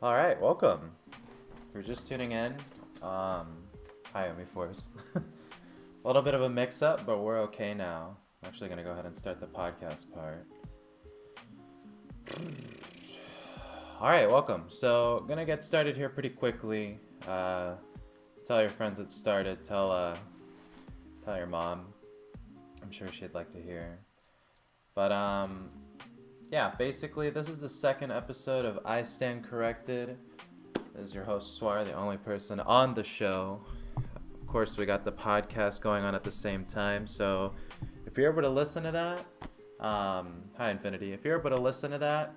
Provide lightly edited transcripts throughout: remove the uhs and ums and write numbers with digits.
All right, welcome. If you're just tuning in, hi, Omi Force. A little bit of a mix-up, but we're okay now. I'm actually gonna go ahead and start the podcast part. All right, welcome. So, gonna get started here pretty quickly. Tell your friends it started. Tell your mom. I'm sure she'd like to hear. But yeah, basically, this is the second episode of I Stand Corrected. This is your host, Suar, the only person on the show. Of course, we got the podcast going on at the same time, so if you're able to listen to that, hi, Infinity. If you're able to listen to that,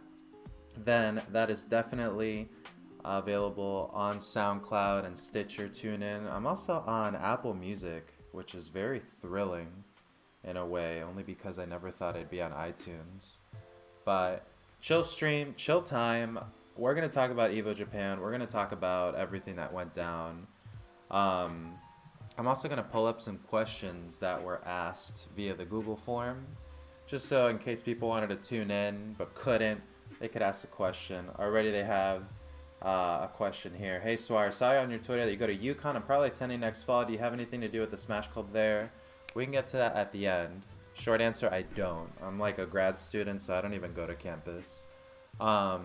then that is definitely available on SoundCloud and Stitcher, TuneIn. I'm also on Apple Music, which is very thrilling in a way, only because I never thought I'd be on iTunes. But chill stream, chill time. We're going to talk about EVO Japan. We're going to talk about everything that went down. I'm also going to pull up some questions that were asked via the Google form, just so in case people wanted to tune in but couldn't, they could ask a question. Already they have a question here. Hey Swire, saw you on your Twitter that you go to UConn. I'm probably attending next fall. Do you have anything to do with the Smash Club there? We can get to that at the end. Short answer, I don't. I'm like a grad student, so I don't even go to campus. But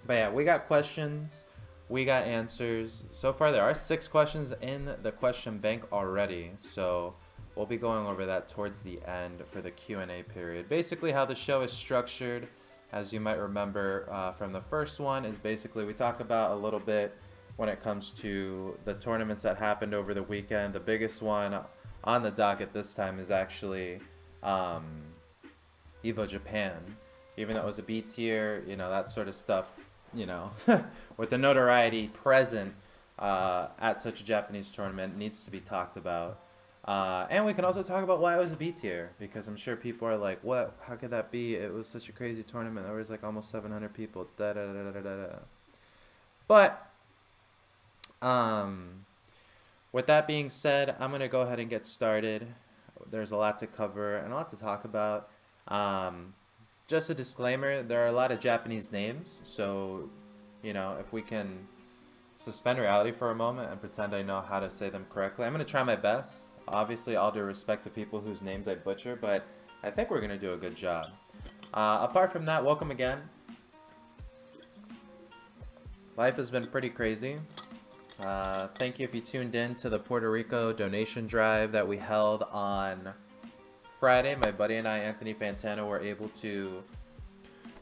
yeah, we got questions. We got answers. So far, there are 6 questions in the question bank already. So we'll be going over that towards the end for the Q&A period. Basically, how the show is structured, as you might remember from the first one, is basically we talk about a little bit when it comes to the tournaments that happened over the weekend. The biggest one on the docket this time is actually EVO Japan. Even though it was a B tier, you know, that sort of stuff, you know, with the notoriety present at such a Japanese tournament needs to be talked about. And we can also talk about why it was a B tier, because I'm sure people are like, what? How could that be? It was such a crazy tournament. There was like almost 700 people. Da da da da da da. But with that being said, I'm gonna go ahead and get started. There's a lot to cover and a lot to talk about. Just a disclaimer, there are a lot of Japanese names, so, you know, if we can suspend reality for a moment and pretend I know how to say them correctly. I'm going to try my best. Obviously, all due respect to people whose names I butcher, but I think we're going to do a good job. Apart from that, welcome again. Life has been pretty crazy. Thank you if you tuned in to the Puerto Rico donation drive that we held on Friday. My buddy and I, Anthony Fantano, were able to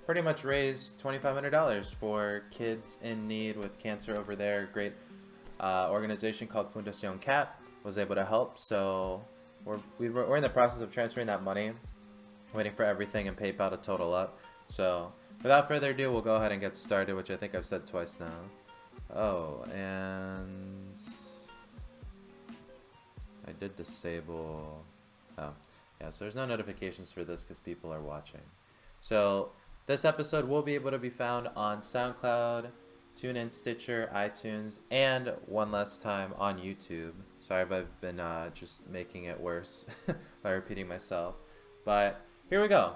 pretty much raise $2,500 for kids in need with cancer over there. Great organization called Fundación CAT was able to help. So we're in the process of transferring that money, waiting for everything and PayPal to total up. So without further ado, we'll go ahead and get started, which I think I've said twice now. Oh, and I did disable. Oh, yeah, so there's no notifications for this because people are watching. So this episode will be able to be found on SoundCloud, TuneIn, Stitcher, iTunes, and one last time on YouTube. Sorry if I've been just making it worse by repeating myself. But here we go.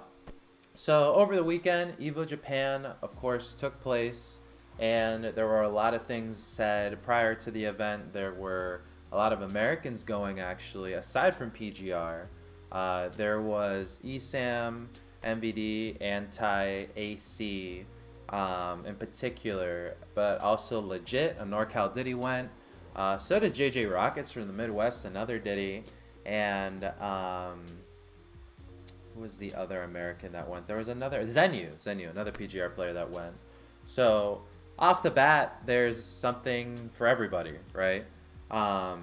So over the weekend, EVO Japan, of course, took place. And there were a lot of things said prior to the event. There were a lot of Americans going, actually, aside from PGR. There was ESAM, MVD, Anti-AC in particular, but also Legit, a NorCal Diddy went. So did JJ Rockets from the Midwest, another Diddy. And who was the other American that went? There was another, Zenu, another PGR player that went. So off the bat, there's something for everybody, right? Oh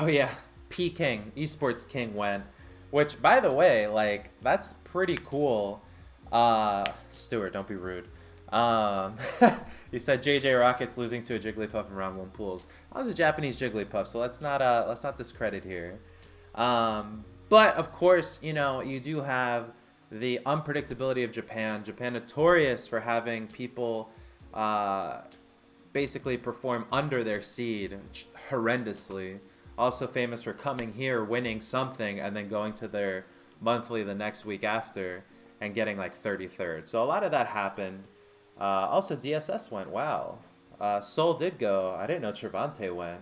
yeah, P King, Esports King went, which, by the way, like, that's pretty cool. Stuart, don't be rude. You said JJ Rockets losing to a Jigglypuff in round 1 pools. That was a Japanese Jigglypuff, so let's not discredit here. But of course, you know, you do have the unpredictability of Japan. Japan notorious for having people basically perform under their seed horrendously. Also famous for coming here, winning something, and then going to their monthly the next week after and getting like 33rd. So a lot of that happened. Also, DSS went. Wow. Seoul did go. I didn't know Trevante went.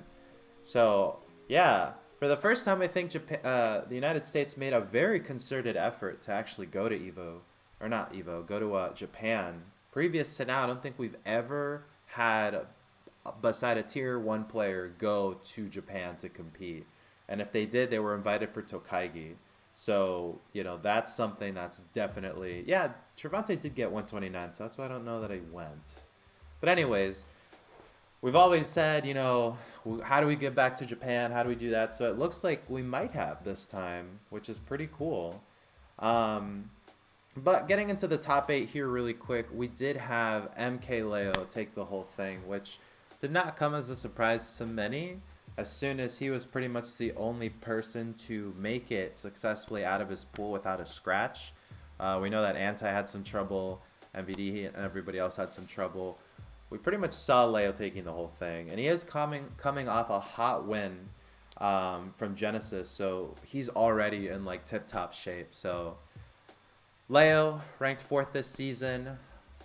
So, yeah. For the first time, I think Japan, the United States made a very concerted effort to actually go to EVO. Or not EVO, go to Japan. Previous to now, I don't think we've ever had, beside a tier 1 player, go to Japan to compete. And if they did, they were invited for Tokaigi. So, you know, that's something that's definitely... Yeah, Trevante did get 129, so that's why I don't know that he went. But anyways, we've always said, you know, how do we get back to Japan? How do we do that? So it looks like we might have this time, which is pretty cool. But getting into the top 8 here really quick, we did have MK Leo take the whole thing, which did not come as a surprise to many, as soon as he was pretty much the only person to make it successfully out of his pool without a scratch. We know that Anti had some trouble, MVD and everybody else had some trouble. We pretty much saw Leo taking the whole thing, and he is coming off a hot win from Genesis, so he's already in like tip-top shape. So Leo, ranked 4th this season,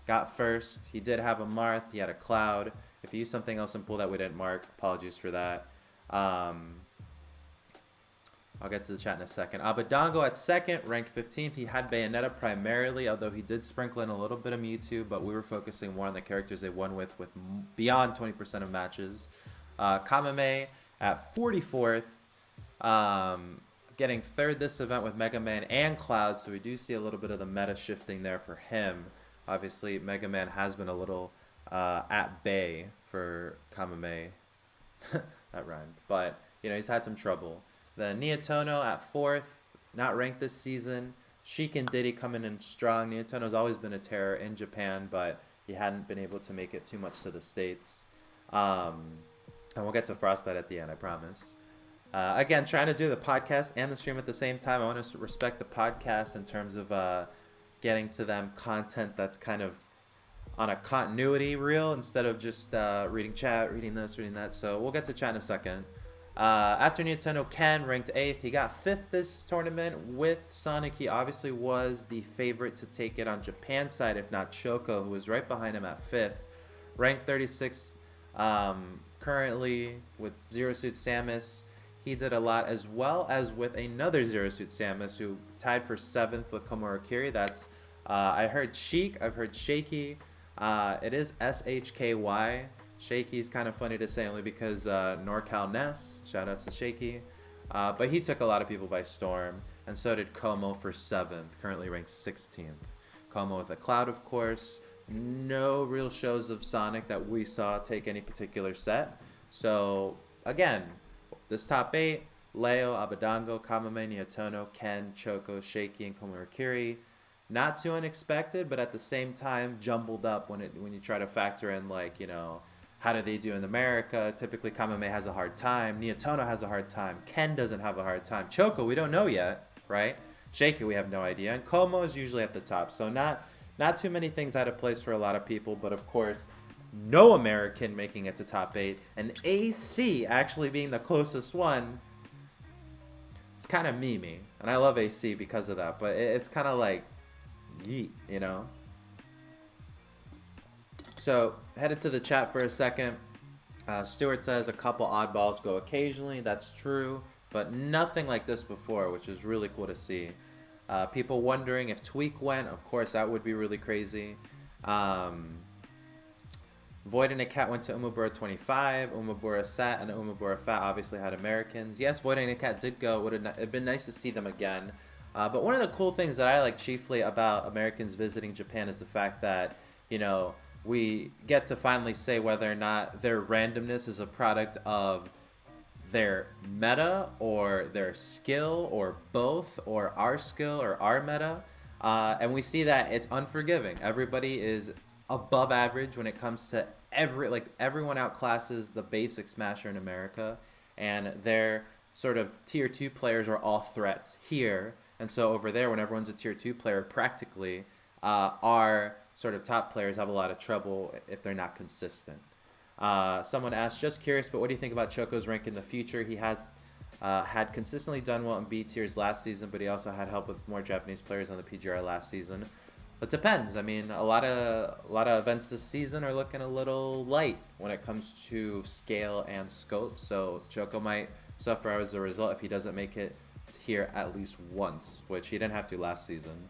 got first. He did have a Marth, he had a Cloud. If he used something else in pool that we didn't mark, apologies for that. I'll get to the chat in a second. Abadango at 2nd, ranked 15th. He had Bayonetta primarily, although he did sprinkle in a little bit of Mewtwo, but we were focusing more on the characters they won with beyond 20% of matches. Kamame at 44th, getting 3rd this event with Mega Man and Cloud, so we do see a little bit of the meta shifting there for him. Obviously, Mega Man has been a little at bay for Kamame. That rhymed. But, you know, he's had some trouble. Then Neotono at 4th, not ranked this season. Sheik and Diddy coming in strong. Neotono's always been a terror in Japan, but he hadn't been able to make it too much to the States. And we'll get to Frostbite at the end, I promise. Again, trying to do the podcast and the stream at the same time. I want to respect the podcast in terms of getting to them content that's kind of on a continuity reel instead of just reading chat, reading this, reading that. So we'll get to chat in a second. After Nintendo, Ken ranked 8th. He got 5th this tournament with Sonic. He obviously was the favorite to take it on Japan side, if not Choco, who was right behind him at 5th. Ranked 36th currently with Zero Suit Samus. He did a lot, as well as with another Zero Suit Samus who tied for 7th with Komuro Kiri. That's I heard Sheik, I've heard Shaky. It is SHKY. Shaky's kind of funny to say only because NorCal Ness, shout outs to Shaky. But he took a lot of people by storm, and so did Como for 7th, currently ranked 16th. Como with a Cloud, of course. No real shows of Sonic that we saw take any particular set. So, again, this top 8, Leo, Abadango, Kamame, Neotono, Ken, Choco, Shaky, and Komuro Kiri. Not too unexpected, but at the same time, jumbled up when you try to factor in, like, you know, how do they do in America? Typically, Kamame has a hard time. Neotono has a hard time. Ken doesn't have a hard time. Choco, we don't know yet, right? Shaky, we have no idea. And Como is usually at the top. So not too many things out of place for a lot of people. But, of course, no American making it to top 8. And AC actually being the closest one. It's kind of memey. And I love AC because of that. But it's kind of like, yeet, you know? So, headed to the chat for a second. Stuart says a couple oddballs go occasionally. That's true, but nothing like this before, which is really cool to see. People wondering if Tweak went. Of course, that would be really crazy. Void and a Cat went to Umabura 25. Umabura Sat and Umabura Fat obviously had Americans. Yes, Void and a Cat did go. It would have been nice to see them again. But one of the cool things that I like chiefly about Americans visiting Japan is the fact that, you know, we get to finally say whether or not their randomness is a product of their meta or their skill or both, or our skill or our meta. And we see that it's unforgiving. Everybody is above average when it comes to everyone outclasses the basic Smasher in America, and their sort of tier 2 players are all threats here. And so over there, when everyone's a tier 2 player, practically, our sort of top players have a lot of trouble if they're not consistent. Someone asked, just curious, but what do you think about Choco's rank in the future? He has had consistently done well in B tiers last season, but he also had help with more Japanese players on the PGR last season. It depends. I mean, a lot of events this season are looking a little light when it comes to scale and scope. So Choco might suffer as a result if he doesn't make it here at least once, which he didn't have to last season.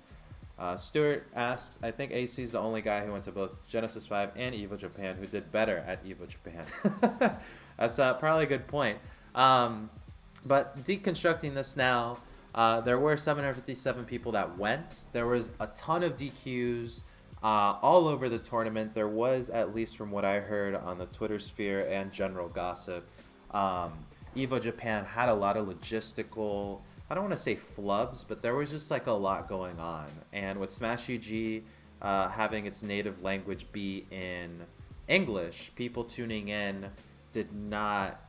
Stuart asks, I think AC is the only guy who went to both Genesis 5 and EVO Japan who did better at EVO Japan. That's probably a good point. But deconstructing this now, there were 757 people that went. There was a ton of DQs all over the tournament. There was, at least from what I heard on the Twitter sphere and general gossip, EVO Japan had a lot of logistical, I don't want to say flubs, but there was just like a lot going on. And with Smash UG having its native language be in English, people tuning in did not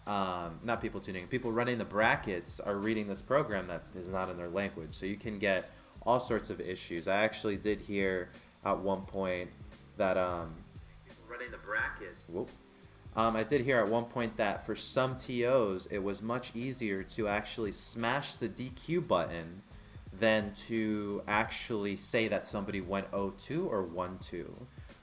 people tuning in, people running the brackets are reading this program that is not in their language. So you can get all sorts of issues. I actually did hear at one point that running the bracket. Whoop. I did hear at one point that for some TOs, it was much easier to actually smash the DQ button than to actually say that somebody went 0-2 or 1-2,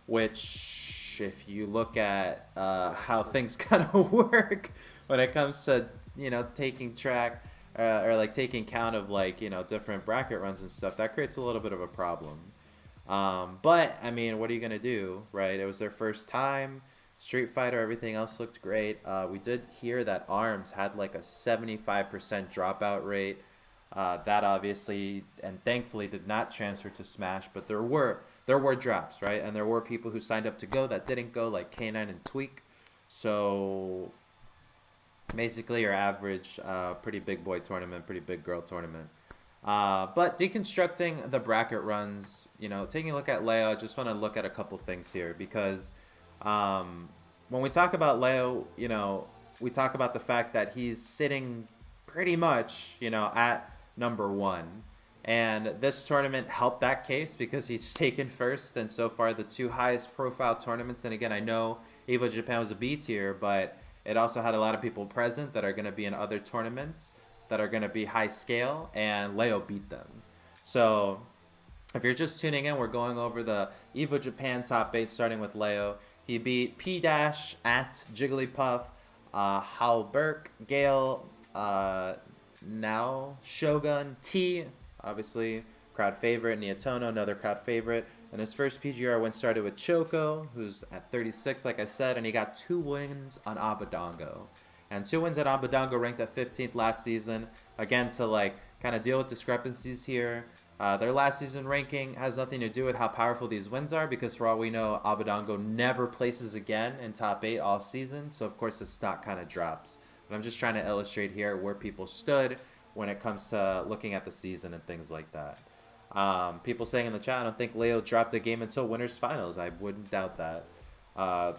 which, if you look at how things kind of work when it comes to, you know, taking track or like taking count of, like, you know, different bracket runs and stuff, that creates a little bit of a problem. But, I mean, what are you going to do, right? It was their first time. Street Fighter, everything else looked great. We did hear that ARMS had like a 75% dropout rate. That obviously and thankfully did not transfer to Smash, but there were drops, right? And there were people who signed up to go that didn't go, like K9 and Tweak. So basically your average pretty big boy tournament, pretty big girl tournament. But deconstructing the bracket runs, you know, taking a look at Leo, I just want to look at a couple things here because when we talk about Leo, you know, we talk about the fact that he's sitting pretty much, you know, at number 1. And this tournament helped that case because he's taken first, and so far the 2 highest profile tournaments. And again, I know EVO Japan was a B tier, but it also had a lot of people present that are going to be in other tournaments that are going to be high scale, and Leo beat them. So if you're just tuning in, we're going over the EVO Japan top 8, starting with Leo. He beat P-Dash at Jigglypuff, Hal Burke, Gale, now Shogun, T, obviously crowd favorite, Niatono, another crowd favorite. And his first PGR win started with Choco, who's at 36, like I said, and he got 2 wins on Abadongo. And 2 wins at Abadongo, ranked at 15th last season. Again, to like kind of deal with discrepancies here. Their last season ranking has nothing to do with how powerful these wins are, because for all we know, Abadongo never places again in top 8 all season. So of course the stock kind of drops. But I'm just trying to illustrate here where people stood when it comes to looking at the season and things like that. People saying in the chat, I don't think Leo dropped the game until winners finals. I wouldn't doubt that.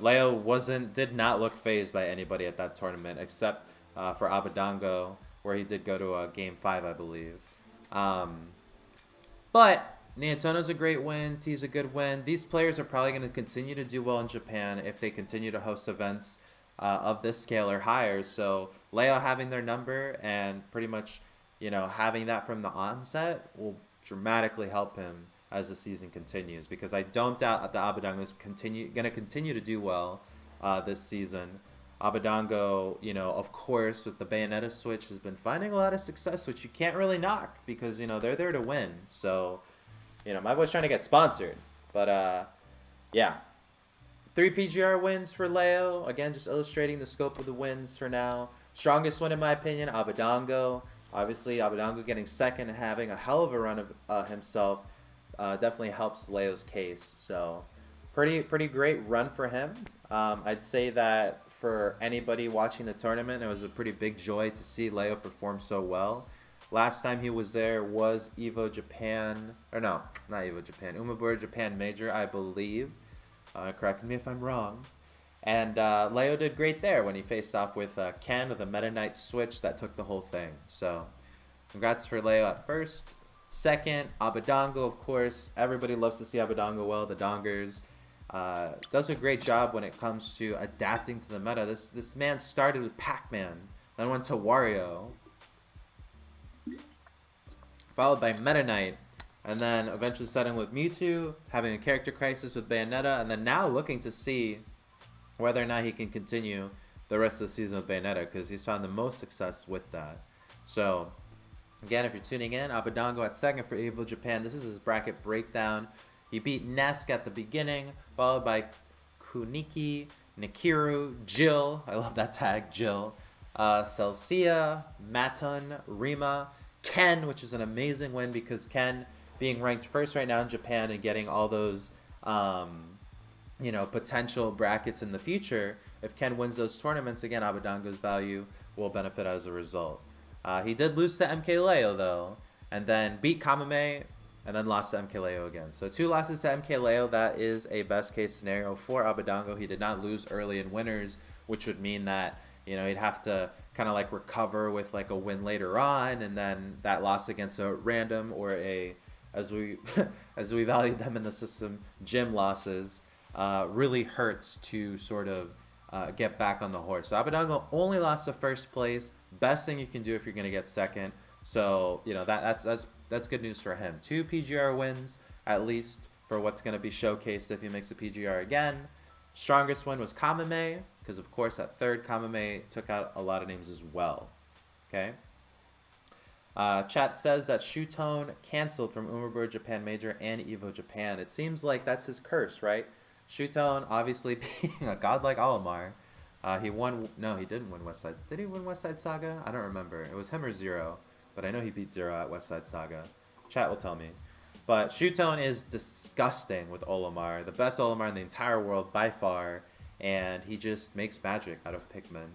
Leo did not look phased by anybody at that tournament except for Abadongo, where he did go to a game 5, I believe. But Niatono's a great win. T's a good win. These players are probably going to continue to do well in Japan if they continue to host events of this scale or higher. So Leo having their number and pretty much, you know, having that from the onset will dramatically help him as the season continues, because I don't doubt that Abadongo is going to continue to do well this season. Abadongo, you know, of course, with the Bayonetta switch, has been finding a lot of success, which you can't really knock because, you know, they're there to win. So, you know, my boy's trying to get sponsored. But, yeah. 3 PGR wins for Leo. Again, just illustrating the scope of the wins for now. Strongest win, in my opinion, Abadongo. Obviously, Abadongo getting second and having a hell of a run of himself definitely helps Leo's case. So, pretty great run for him. I'd say that for anybody watching the tournament, it was a pretty big joy to see Leo perform so well. Last time he was there was EVO Japan, or no, not EVO Japan, Umebura Japan Major, I believe. Correct me if I'm wrong. And Leo did great there when he faced off with Ken with a Meta Knight switch that took the whole thing. So, congrats for Leo at first. Second, Abadongo, of course. Everybody loves to see Abadongo well, the Dongers. Does a great job when it comes to adapting to the meta. This man started with Pac-Man, then went to Wario, followed by Meta Knight, and then eventually settling with Mewtwo, having a character crisis with Bayonetta, and then now looking to see whether or not he can continue the rest of the season with Bayonetta, because he's found the most success with that. So, again, if you're tuning in, Abadango at second for EVO Japan. This is his bracket breakdown. He beat Nesk at the beginning, followed by Kuniki, Nikiru, Jill. I love that tag, Jill. Celsia, Maton, Rima, Ken, which is an amazing win because Ken being ranked first right now in Japan and getting all those, potential brackets in the future. If Ken wins those tournaments, again, Abadango's value will benefit as a result. He did lose to MKLeo, though, and then beat Kamame, and then lost to MKLeo again. So 2 losses to MKLeo, that is a best-case scenario for Abadango. He did not lose early in winners, which would mean that, he'd have to kind of like recover with like a win later on, and then that loss against a random or a, as we valued them in the system, gym losses, really hurts to sort of get back on the horse. So Abadango only lost to first place. Best thing you can do if you're going to get second. So, that's good news for him. 2 PGR wins, at least, for what's going to be showcased if he makes a PGR again. Strongest win was Kamame, because, of course, at third, Kamame took out a lot of names as well. Okay? Chat says that Shutone canceled from Umaburo Japan Major and EVO Japan. It seems like that's his curse, right? Shutone, obviously being a godlike Olimar. He won... No, he didn't win West Side. Did he win West Side Saga? I don't remember. It was him or Zero. But I know he beat Zero at West Side Saga. Chat will tell me. But Shutone is disgusting with Olimar. The best Olimar in the entire world by far. And he just makes magic out of Pikmin.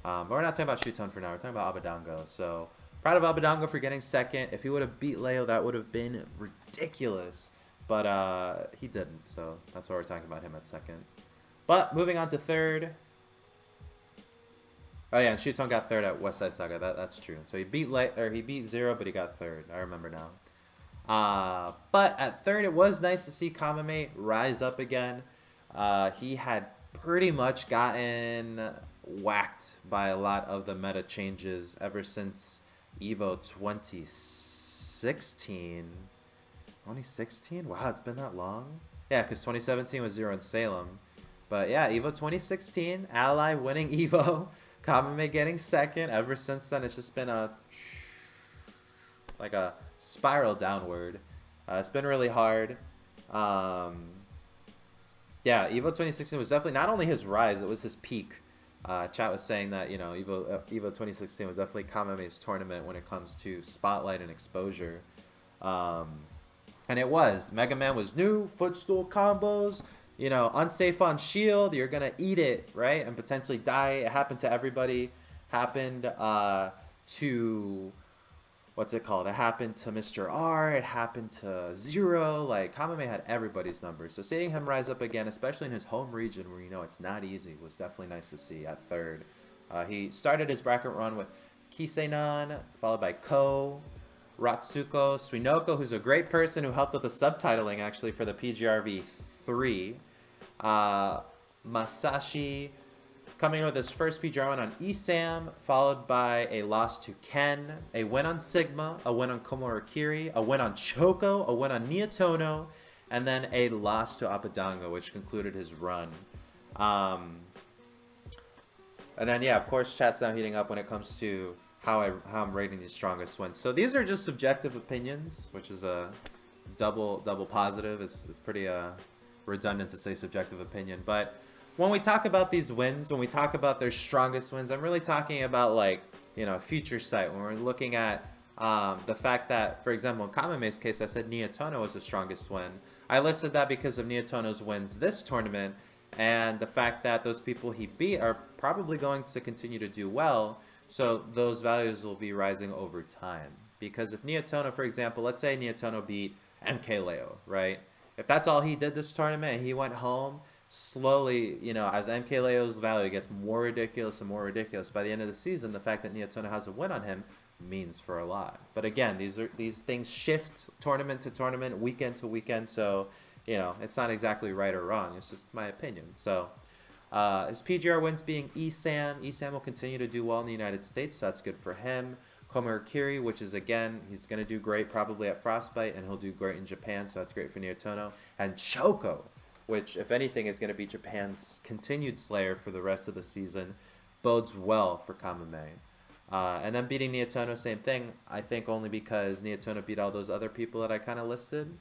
But we're not talking about Shutone for now. We're talking about Abadango. So, proud of Abadango for getting second. If he would have beat Leo, that would have been ridiculous. But he didn't. So, that's why we're talking about him at second. But, moving on to third. Oh yeah, and Shutone got third at West Side Saga. That's true. So he beat Zero, but he got third. I remember now. But at third, it was nice to see Kamame rise up again. He had pretty much gotten whacked by a lot of the meta changes ever since EVO 2016. 2016? Wow, it's been that long. Yeah, because 2017 was Zero in Salem. But yeah, EVO 2016, Ally winning EVO. Kamame getting second. Ever since then, it's just been a spiral downward. It's been really hard. Yeah, EVO 2016 was definitely not only his rise, it was his peak. Chat was saying that, EVO 2016 was definitely Kamame's tournament when it comes to spotlight and exposure. And it was. Mega Man was new, footstool combos. Unsafe on shield, you're going to eat it, right? And potentially die. It happened to everybody. Happened to, what's it called? It happened to Mr. R. It happened to Zero. Like, Kamame had everybody's numbers. So seeing him rise up again, especially in his home region where, it's not easy, was definitely nice to see at third. He started his bracket run with Kisenan, followed by Ko, Ratsuko, Suinoko, who's a great person who helped with the subtitling, actually, for the PGRV 3. Masashi coming in with his first PGR win on ESAM, followed by a loss to Ken, a win on Sigma, a win on Komorokiri, a win on Choco, a win on Niatono, and then a loss to Abadango, which concluded his run. And then, yeah, of course, chat's now heating up when it comes to how I'm rating these strongest wins. So these are just subjective opinions, which is a double positive. It's pretty redundant to say subjective opinion, but when we talk about these wins, when we talk about their strongest wins, I'm really talking about future sight. When we're looking at the fact that, for example, in Kamame's case, I said Niatono was the strongest win. I listed that because of Niatono's wins this tournament and the fact that those people he beat are probably going to continue to do well, so those values will be rising over time. Because if Niatono, for example, let's say Niatono beat MKLeo, right? If that's all he did this tournament and he went home, slowly, as MKLeo's value gets more ridiculous and more ridiculous, by the end of the season, the fact that Niatono has a win on him means for a lot. But again, these things shift tournament to tournament, weekend to weekend, so, it's not exactly right or wrong. It's just my opinion. So, his PGR wins being ESAM. ESAM will continue to do well in the United States, so that's good for him. Komurikiri, which is, again, he's going to do great probably at Frostbite, and he'll do great in Japan, so that's great for Nietono. And Choco, which, if anything, is going to be Japan's continued slayer for the rest of the season, bodes well for Kamame. And then beating Nietono, same thing, I think only because Nietono beat all those other people that I kind of listed.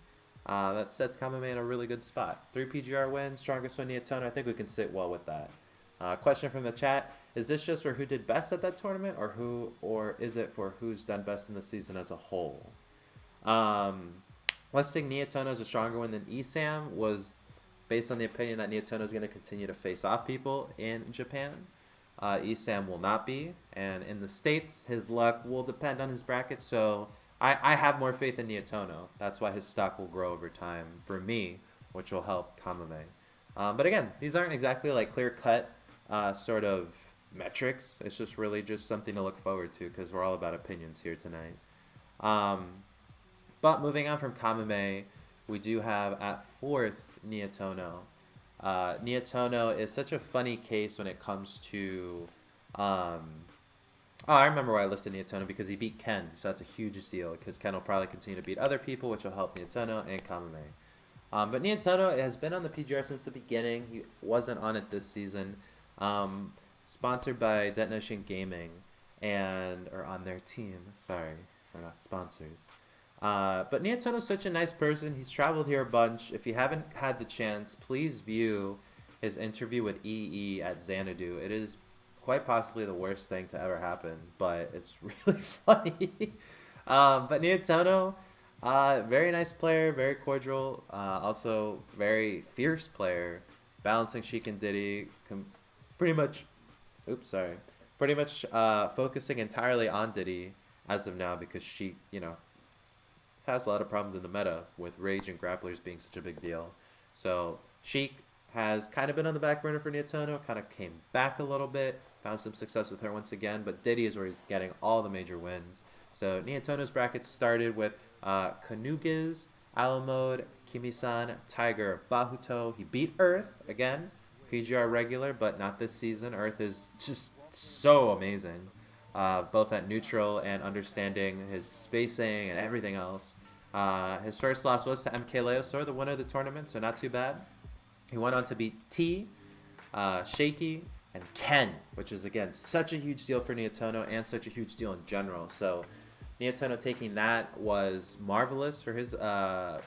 That sets Kamame in a really good spot. 3 PGR wins, strongest one Nietono. I think we can sit well with that. Question from the chat: is this just for who did best at that tournament, or is it for who's done best in the season as a whole? Listing Nietono as a stronger one than Isam was based on the opinion that Nietono is going to continue to face off people in Japan. Isam will not be, and in the States, his luck will depend on his bracket, so I have more faith in Nietono. That's why his stock will grow over time for me, which will help Kamame. But again, these aren't exactly like clear-cut sort of metrics. It's just really just something to look forward to because we're all about opinions here tonight. But moving on from Kamame, we do have at 4th Nietono. Nietono is such a funny case when it comes to... I remember why I listed Nietono, because he beat Ken, so that's a huge deal, because Ken will probably continue to beat other people, which will help Nietono and Kamame. But Nietono has been on the PGR since the beginning. He wasn't on it this season. Sponsored by Detonation Gaming, or on their team. Sorry, they're not sponsors. But Nietono's such a nice person. He's traveled here a bunch. If you haven't had the chance, please view his interview with EE at Xanadu. It is quite possibly the worst thing to ever happen, but it's really funny. But Nietono, very nice player, very cordial, also very fierce player, balancing Sheik and Diddy, pretty much focusing entirely on Diddy as of now, because Sheik, has a lot of problems in the meta with Rage and Grapplers being such a big deal. So Sheik has kind of been on the back burner for Nietono, kind of came back a little bit, found some success with her once again, but Diddy is where he's getting all the major wins. So Nietono's bracket started with Kanugiz, Alamode, Kimisan, Tiger, Bahuto. He beat Earth, again, PGR regular, but not this season. Earth is just so amazing, both at neutral and understanding his spacing and everything else. His first loss was to MK Leosor, the winner of the tournament, so not too bad. He went on to beat T, Shaky, and Ken, which is, again, such a huge deal for Nietono and such a huge deal in general. So Nietono taking that was marvelous for his, for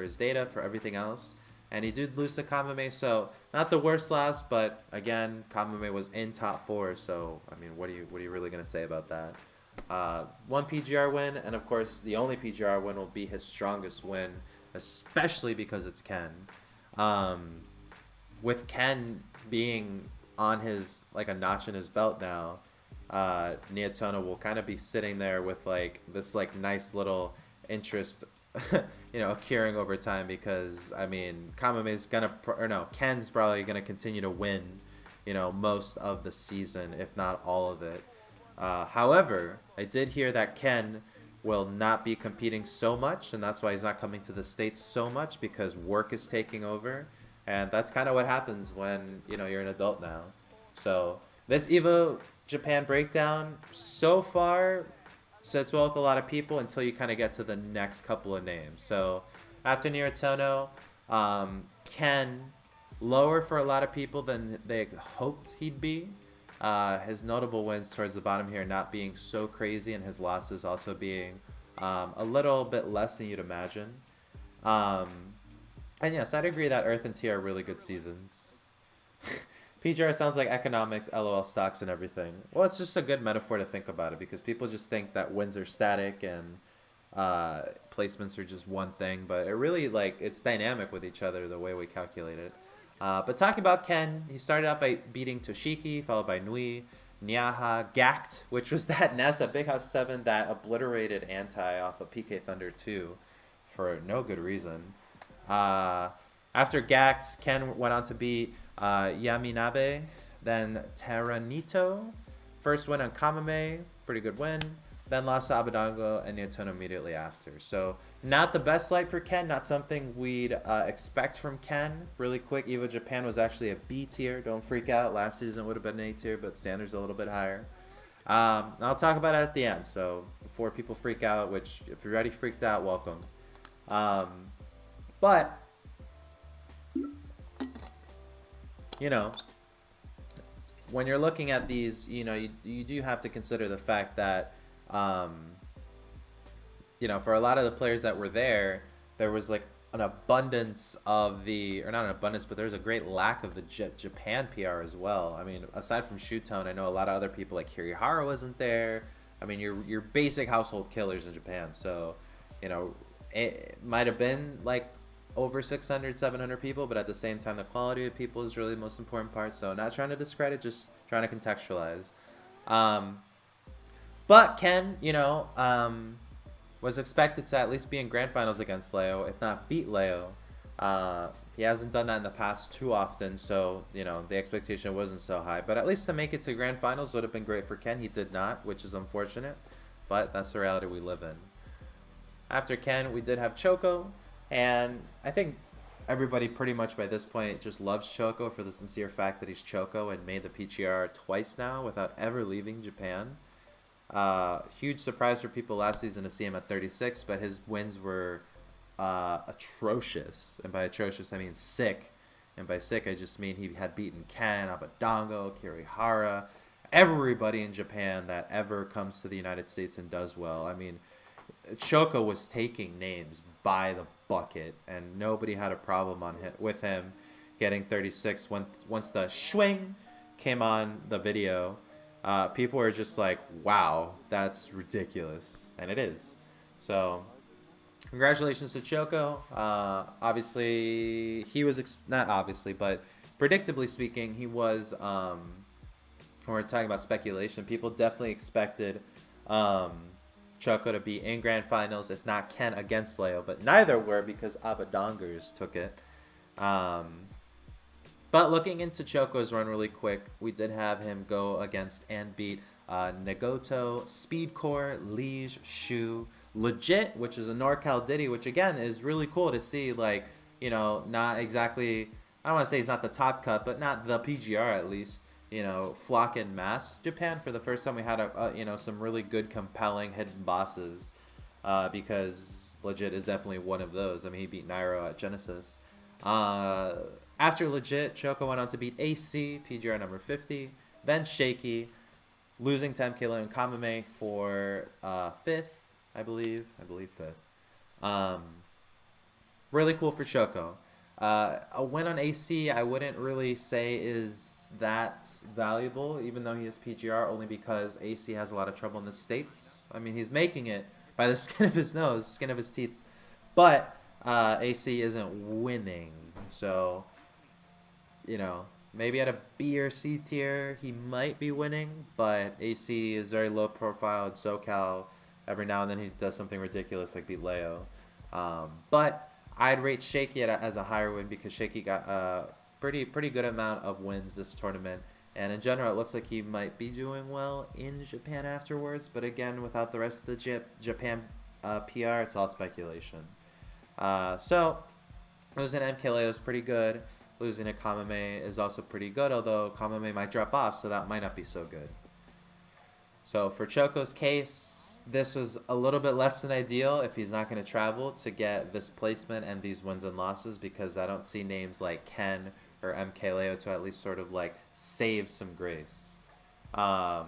his data, for everything else. And he did lose to Kamame, so not the worst loss, but again, Kamame was in top 4, so I mean, what are you really gonna say about that? One PGR win, and of course, the only PGR win will be his strongest win, especially because it's Ken. With Ken being on his, like, a notch in his belt now, Nietono will kind of be sitting there with, like, this, like, nice little interest, accruing over time, because, I mean, Kamame's Ken's probably gonna continue to win, most of the season, if not all of it. However, I did hear that Ken will not be competing so much, and that's why he's not coming to the States so much, because work is taking over, and that's kind of what happens when, you're an adult now. So this EVO Japan breakdown so far sits well with a lot of people until you kind of get to the next couple of names. So after Nietono, Ken, lower for a lot of people than they hoped he'd be. His notable wins towards the bottom here not being so crazy, and his losses also being a little bit less than you'd imagine. And yes, I'd agree that Earth and T are really good seasons. PGR sounds like economics, LOL stocks, and everything. Well, it's just a good metaphor to think about it, because people just think that wins are static and placements are just one thing, but it really, it's dynamic with each other the way we calculate it. But talking about Ken, he started out by beating Toshiki, followed by Nui, Nyaha, Gact, which was that Ness at Big House 7 that obliterated Anti off of PK Thunder 2 for no good reason. After Gact, Ken went on to beat Yaminabe, then Terranito. First win on Kamame, pretty good win. Then lost to Abadango and Nietono immediately after. So not the best light for Ken, not something we'd expect from Ken. Really quick, EVO Japan was actually a B tier. Don't freak out. Last season would have been an A tier, but standards a little bit higher. I'll talk about it at the end. So before people freak out, which if you're already freaked out, welcome. But you know, when you're looking at these, you do have to consider the fact that, for a lot of the players that were there was like an abundance of or not an abundance, but there's a great lack of the Japan PR as well. I mean, aside from Shootone, I know a lot of other people like Kirihara wasn't there. I mean, your basic household killers in Japan. So, it might have been like over 600, 700 people, but at the same time, the quality of people is really the most important part. So, not trying to discredit, just trying to contextualize. But Ken, was expected to at least be in grand finals against Leo, if not beat Leo. He hasn't done that in the past too often, so the expectation wasn't so high. But at least to make it to grand finals would have been great for Ken. He did not, which is unfortunate, but that's the reality we live in. After Ken, we did have Choco, and I think everybody pretty much by this point just loves Choco for the sincere fact that he's Choco and made the PGR twice now without ever leaving Japan. Huge surprise for people last season to see him at 36, but his wins were atrocious. And by atrocious, I mean sick. And by sick, I just mean he had beaten Ken, Abadango, Kirihara, everybody in Japan that ever comes to the United States and does well. I mean, Choco was taking names by the bucket, and nobody had a problem with him getting 36 once the swing came on the video. People were just like, wow, that's ridiculous. And it is. So, congratulations to Choco. Obviously, he was, not obviously, but predictably speaking, he was, when we're talking about speculation, people definitely expected Choco to be in grand finals, if not Ken against Leo, but neither were because Abadongers took it. But looking into Choco's run really quick, we did have him go against and beat Nagoto, Speedcore, Liege, Shu, Legit, which is a NorCal Diddy, which again is really cool to see, like, not exactly, I don't want to say he's not the top cut, but not the PGR at least, flock in mass Japan. For the first time we had, some really good, compelling hidden bosses, because Legit is definitely one of those. I mean, he beat Nairo at Genesis. After Legit, Choco went on to beat AC, PGR number 50, then Shaky, losing to MKLeo and Kamame for 5th, I believe 5th. Really cool for Choco. A win on AC, I wouldn't really say is that valuable, even though he is PGR, only because AC has a lot of trouble in the States. I mean, he's making it by the skin of his nose, skin of his teeth, but AC isn't winning, so maybe at a B or C tier he might be winning, but AC is very low profile in SoCal. Every now and then he does something ridiculous like beat Leo, but I'd rate Shaky as a higher win because Shaky got a pretty good amount of wins this tournament, and in general it looks like he might be doing well in Japan afterwards, but again, without the rest of the Japan PR, it's all speculation. So losing to MKLeo is pretty good. Losing to Kamame is also pretty good, although Kamame might drop off, so that might not be so good. So for Choco's case, this was a little bit less than ideal if he's not going to travel to get this placement and these wins and losses, because I don't see names like Ken or MKLeo to at least sort of like save some grace. But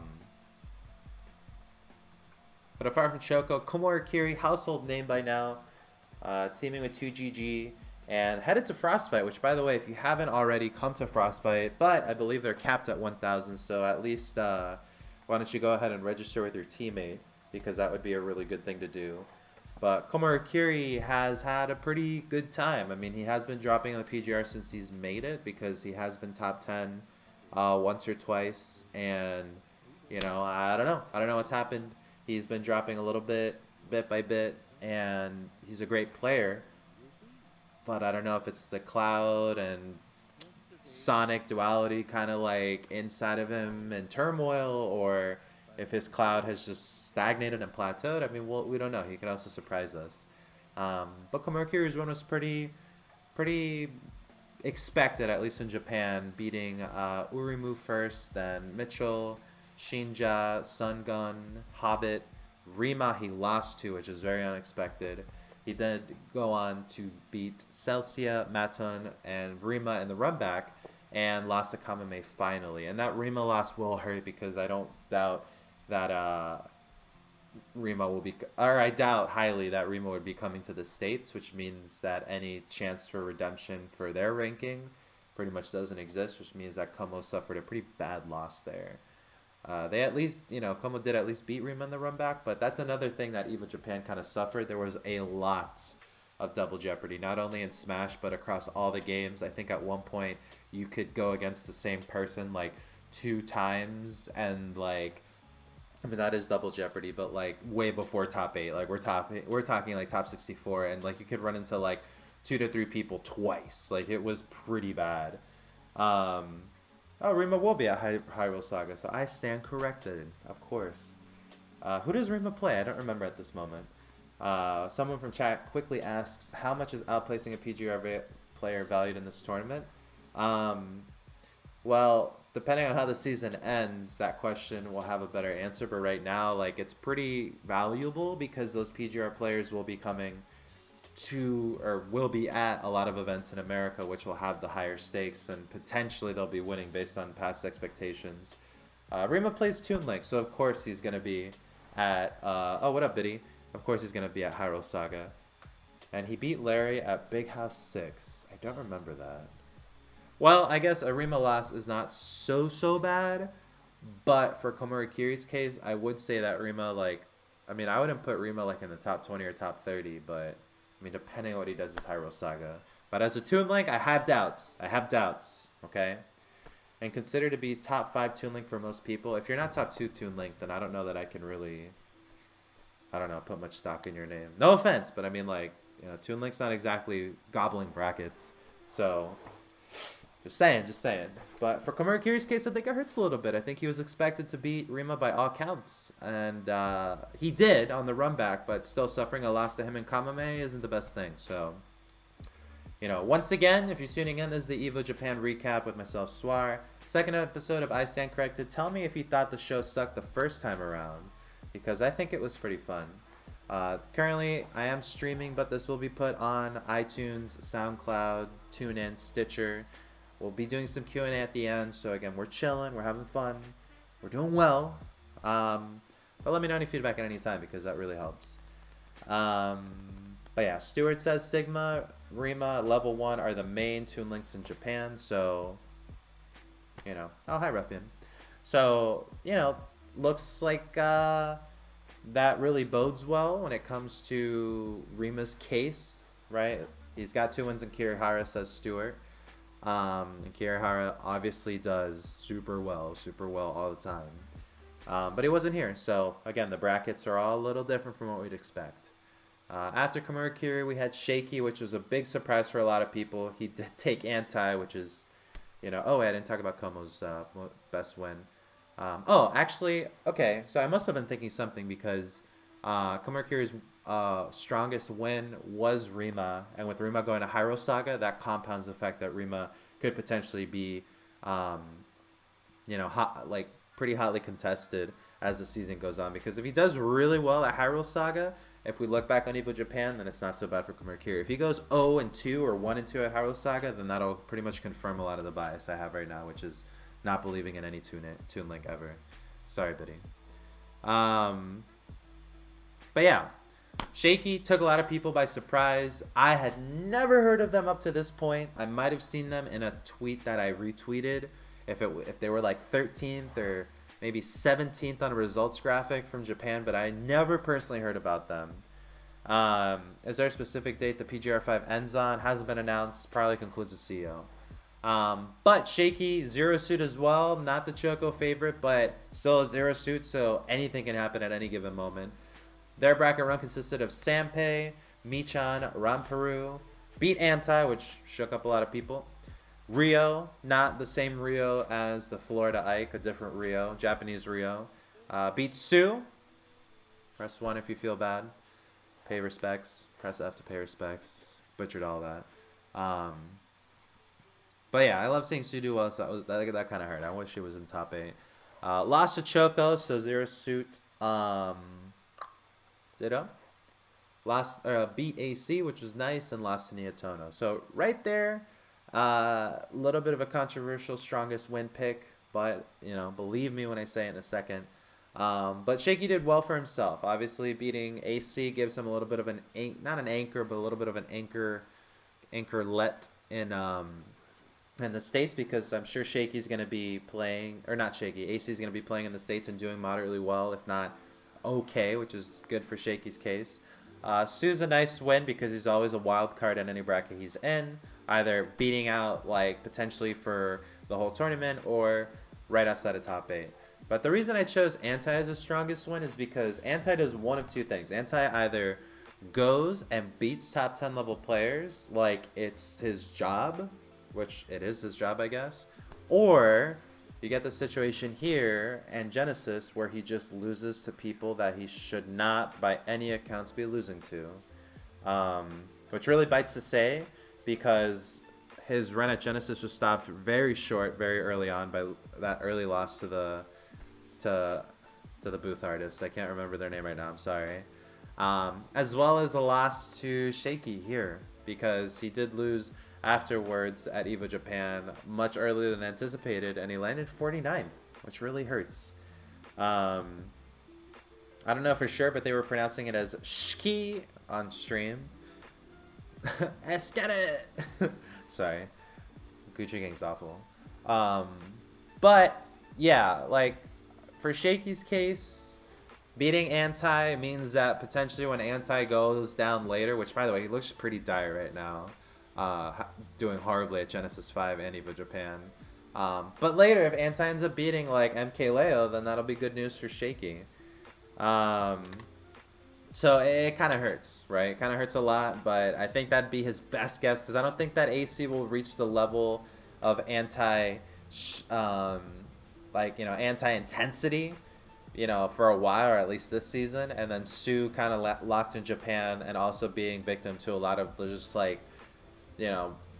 apart from Choco, Komori Kiri, household name by now, teaming with 2GG, and headed to Frostbite, which, by the way, if you haven't already, come to Frostbite, but I believe they're capped at 1,000, so at least why don't you go ahead and register with your teammate, because that would be a really good thing to do. But Komori Kiri has had a pretty good time. I mean, he has been dropping on the PGR since he's made it, because he has been top 10 once or twice, and, I don't know what's happened. He's been dropping a little bit by bit, and he's a great player. But I don't know if it's the cloud and Sonic duality kind of like inside of him in turmoil, or if his cloud has just stagnated and plateaued. I mean, we don't know. He could also surprise us. But Komori Kiri's run was pretty expected, at least in Japan, beating Urimu first, then Mitchell, Shinja, Sun Gun, Hobbit. Rima he lost to, which is very unexpected. He then go on to beat Celsia, Maton, and Rima in the run back, and lost to Kamame finally. And that Rima loss will hurt because I don't doubt that Rima will be, or I doubt highly that Rima would be coming to the States, which means that any chance for redemption for their ranking pretty much doesn't exist, which means that Como suffered a pretty bad loss there. They at least, Como did at least beat Rima in the run back, but that's another thing that EVO Japan kind of suffered. There was a lot of double jeopardy, not only in Smash, but across all the games. I think at one point you could go against the same person like 2 times, and that is double jeopardy, but way before top 8. We're talking like top 64, and you could run into 2 to 3 people twice. It was pretty bad. Oh, Rima will be at Hyrule Saga, so I stand corrected, of course. Who does Rima play? I don't remember at this moment. Someone from chat quickly asks, how much is outplacing a PGR player valued in this tournament? Well, depending on how the season ends, that question will have a better answer. But right now, it's pretty valuable because those PGR players will be coming to, or will be at, a lot of events in America, which will have the higher stakes, and potentially they'll be winning based on past expectations. Rima plays Toon Link, so of course he's going to be at, oh, what up, Biddy? Of course he's going to be at Hyrule Saga. And he beat Larry at Big House 6. I don't remember that. Well, I guess a Rima loss is not so bad, but for Komura Kiri's case, I would say that Rima, I wouldn't put Rima in the top 20 or top 30, but depending on what he does is Hyrule Saga. But as a Toon Link, I have doubts. Okay? And consider to be top 5 Toon Link for most people. If you're not top 2 Toon Link, then I don't know that I can really, put much stock in your name. No offense, but Toon Link's not exactly gobbling brackets. So, just saying. But for Komura Kiri's case, I think it hurts a little bit. I think he was expected to beat Rima by all counts. And he did on the run back, but still suffering a loss to him in Kamame isn't the best thing. So, once again, if you're tuning in, this is the EVO Japan recap with myself, Suar. Second episode of I Stand Corrected. Tell me if you thought the show sucked the first time around, because I think it was pretty fun. Currently, I am streaming, but this will be put on iTunes, SoundCloud, TuneIn, Stitcher. We'll be doing some Q&A at the end. So again, we're chilling, we're having fun, we're doing well. But let me know any feedback at any time, because that really helps. But yeah, Stuart says Sigma, Rima, level 1 are the main Toon Links in Japan. So, oh, hi, Ruffian. So, looks like that really bodes well when it comes to Rima's case, right? He's got 2 wins in Kirihara, says Stuart. And Kirihara obviously does super well all the time. But he wasn't here, so again, the brackets are all a little different from what we'd expect. After Komura Kiri, we had Shaky, which was a big surprise for a lot of people. He did take Anti, which is, oh, wait, I didn't talk about Komo's best win. Oh, actually, okay, so I must have been thinking something, because Komura Kiri's strongest win was Rima, and with Rima going to Hyrule Saga, that compounds the fact that Rima could potentially be, pretty hotly contested as the season goes on. Because if he does really well at Hyrule Saga, if we look back on EVO Japan, then it's not so bad for Komura Kiri. If he goes 0-2 or 1-2 at Hyrule Saga, then that'll pretty much confirm a lot of the bias I have right now, which is not believing in any Toon Link ever. Sorry, Biddy. But yeah, Shaky took a lot of people by surprise. I had never heard of them up to this point. I might have seen them in a tweet that I retweeted. If they were 13th or maybe 17th on a results graphic from Japan, but I never personally heard about them. Is there a specific date the PGR5 ends on? Hasn't been announced. Probably concludes with CEO. But Shaky, Zero Suit as well. Not the Choco favorite, but still a Zero Suit, so anything can happen at any given moment. Their bracket run consisted of Sanpei, Michan, Ramperu, beat Anti, which shook up a lot of people. Rio, not the same Rio as the Florida Ike, a different Rio, Japanese Rio. Beat Sue. Press 1 if you feel bad. Pay respects. Press F to pay respects. Butchered all that. But yeah, I love seeing Sue do well, so that kind of hurt. I wish she was in top 8. Lost to Choco, so zero suit. Ditto. Lost beat AC, which was nice, and lost to Neotono. So right there, a little bit of a controversial strongest win pick, but believe me when I say it in a second. But Shaky did well for himself. Obviously, beating AC gives him a little bit of not an anchor, but a little bit of an anchorlet in the States, because I'm sure Shaky's going to be playing, or not Shaky, AC's going to be playing in the States and doing moderately well, if not okay, which is good for Shaky's case. Su's a nice win because he's always a wild card in any bracket he's in, either beating out potentially for the whole tournament or right outside of top 8. But the reason I chose Anti as the strongest win is because Anti does one of two things. Anti either goes and beats top 10 level players like it's his job, which it is his job, I guess, or you get the situation here and Genesis where he just loses to people that he should not by any accounts be losing to, which really bites to say because his run at Genesis was stopped very short, very early on by that early loss to the booth artist. I can't remember their name right now, I'm sorry. As well as a loss to Shaky here, because he did lose afterwards at EVO Japan much earlier than anticipated, and he landed 49th, which really hurts. I don't know for sure, but they were pronouncing it as Shki on stream. Escada! Sorry. Gucci Gang's awful. But yeah, for Shaky's case, beating Anti means that potentially when Anti goes down later, which by the way, he looks pretty dire right now, doing horribly at Genesis 5 and EVO Japan. But later, if Anti ends up beating MK Leo, then that'll be good news for Shaky. So it kind of hurts, right? It kind of hurts a lot, but I think that'd be his best guess, because I don't think that AC will reach the level of anti-intensity, for a while, or at least this season. And then Su kind of locked in Japan and also being victim to a lot of just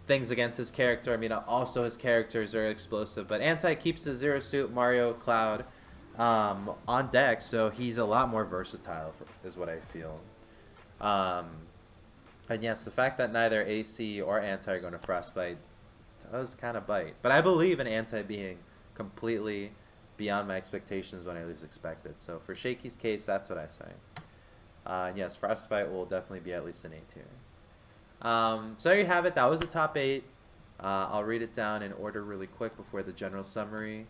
things against his character. I mean, also his characters are explosive, but Anti keeps the zero suit Mario Cloud on deck, so he's a lot more versatile, is what I feel. And yes, the fact that neither AC or Anti are going to Frostbite does kind of bite. But I believe in Anti being completely beyond my expectations when I least expected. So for Shaky's case, that's what I say. Yes, Frostbite will definitely be at least an A tier. So there you have it. That was the top 8. I'll read it down in order really quick before the general summary.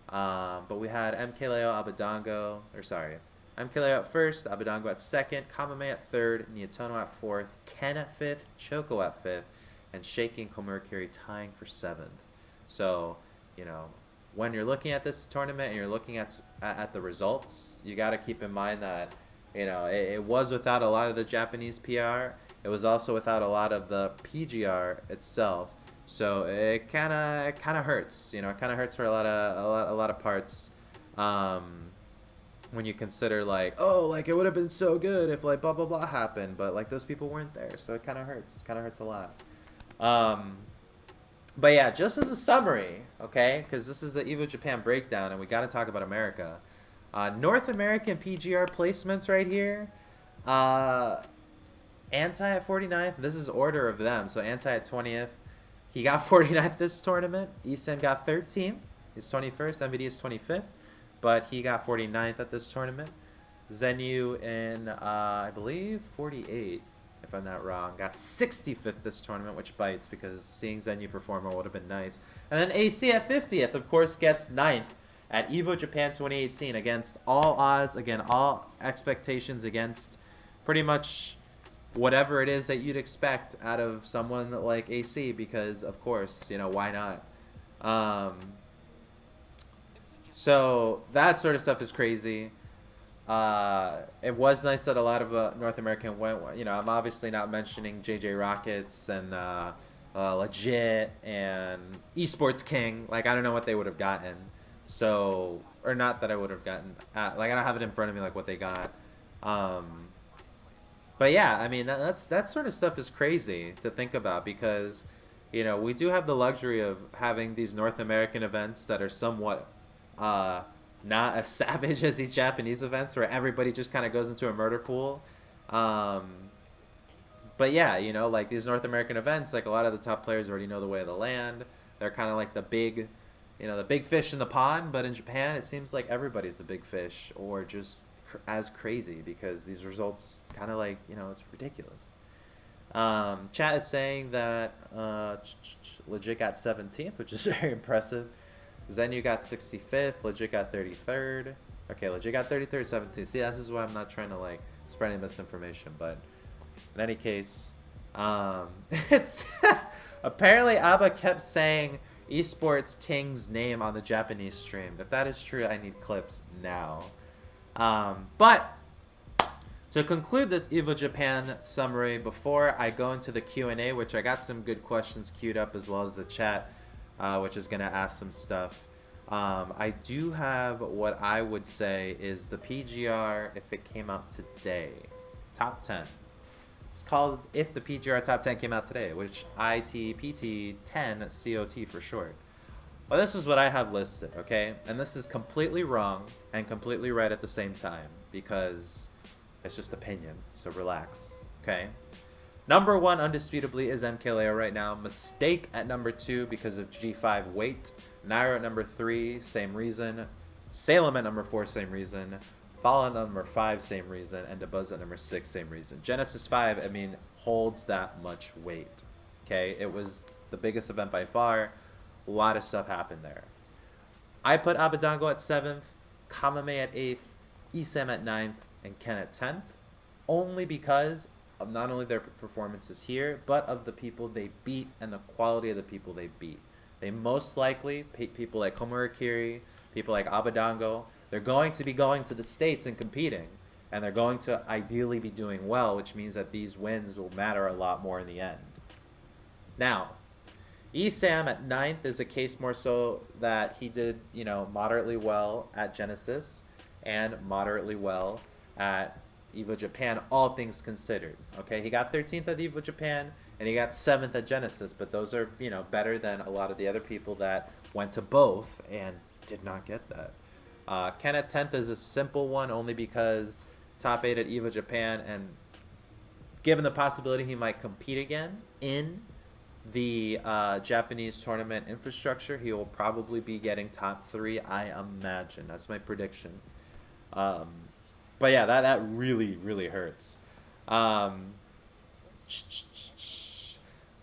But we had MKLeo, MKLeo at first, Abadango at second, Kamame at third, Neotono at fourth, Ken at fifth, Choco at fifth, and Shaky and Komurikiri tying for seventh. So, when you're looking at this tournament and you're looking at the results, you got to keep in mind that, it was without a lot of the Japanese PR. It was also without a lot of the PGR itself. So it kind of hurts, it kind of hurts for a lot of parts, when you consider it would have been so good if blah blah blah happened, but those people weren't there, so it kind of hurts. Kind of hurts a lot. But yeah, just as a summary, okay, because this is the EVO Japan breakdown, and we got to talk about America. North American PGR placements right here. Anti at 49th. This is order of them. So Anti at 20th. He got 49th this tournament. Isen got 13th. He's 21st. MVD is 25th. But he got 49th at this tournament. Zenu in, I believe, 48, if I'm not wrong. Got 65th this tournament, which bites because seeing Zenu perform would have been nice. And then AC at 50th, of course, gets 9th at EVO Japan 2018 against all odds. Again, all expectations against pretty much whatever it is that you'd expect out of someone like AC, because of course, why not? So that sort of stuff is crazy. It was nice that a lot of North American went, I'm obviously not mentioning JJ Rockets and Legit and Esports King. I don't know what they would have gotten. So, or not that I would have gotten, I don't have it in front of me what they got. But yeah, I mean, that sort of stuff is crazy to think about, because, we do have the luxury of having these North American events that are somewhat not as savage as these Japanese events where everybody just kind of goes into a murder pool. Um, but yeah, you know, like these North American events, like a lot of the top players already know the way of the land. They're kind of like the big, you know, the big fish in the pond. But in Japan, it seems like everybody's the big fish, or just as crazy, because these results kind of like, you know, it's ridiculous. Chat is saying that Legit got 17th, which is very impressive. Zenu got 65th. Legit got 33rd. Okay, Legit got 33rd, 17th. See, this is why I'm not trying to like spread any misinformation, but in any case, it's apparently Abba kept saying Esports King's name on the Japanese stream. If that is true, I need clips now. But to conclude this EVO Japan summary, before I go into the Q&A, which I got some good questions queued up, as well as the chat, which is going to ask some stuff. I do have what I would say is the PGR if it came out today. Top 10. It's called If the PGR Top 10 Came Out Today, which ITPT 10 COT for short. Well, this is what I have listed, okay? And this is completely wrong and completely right at the same time, because it's just opinion, so relax, okay? Number 1, undisputably, is MKLeo right now. Mistake at number 2 because of G5 weight. Nairo at number 3, same reason. Salem at number 4, same reason. Fallen at number 5, same reason. And Dabuzz at number 6, same reason. Genesis 5, I mean, holds that much weight, okay? It was the biggest event by far. A lot of stuff happened there. I put Abadango at 7th, Kamame at 8th, Isam at 9th, and Ken at 10th, only because of not only their performances here, but of the people they beat and the quality of the people they beat. They most likely, people like Komurakiri, people like Abadango, they're going to be going to the States and competing, and they're going to ideally be doing well, which means that these wins will matter a lot more in the end. Now, Esam at 9th is a case more so that he did, you know, moderately well at Genesis and moderately well at EVO Japan, all things considered. Okay, he got 13th at EVO Japan and he got 7th at Genesis, but those are, you know, better than a lot of the other people that went to both and did not get that. Ken at 10th is a simple one, only because top 8 at EVO Japan, and given the possibility he might compete again in the Japanese tournament infrastructure, he will probably be getting top 3, I imagine. That's my prediction. But yeah, that really, really hurts.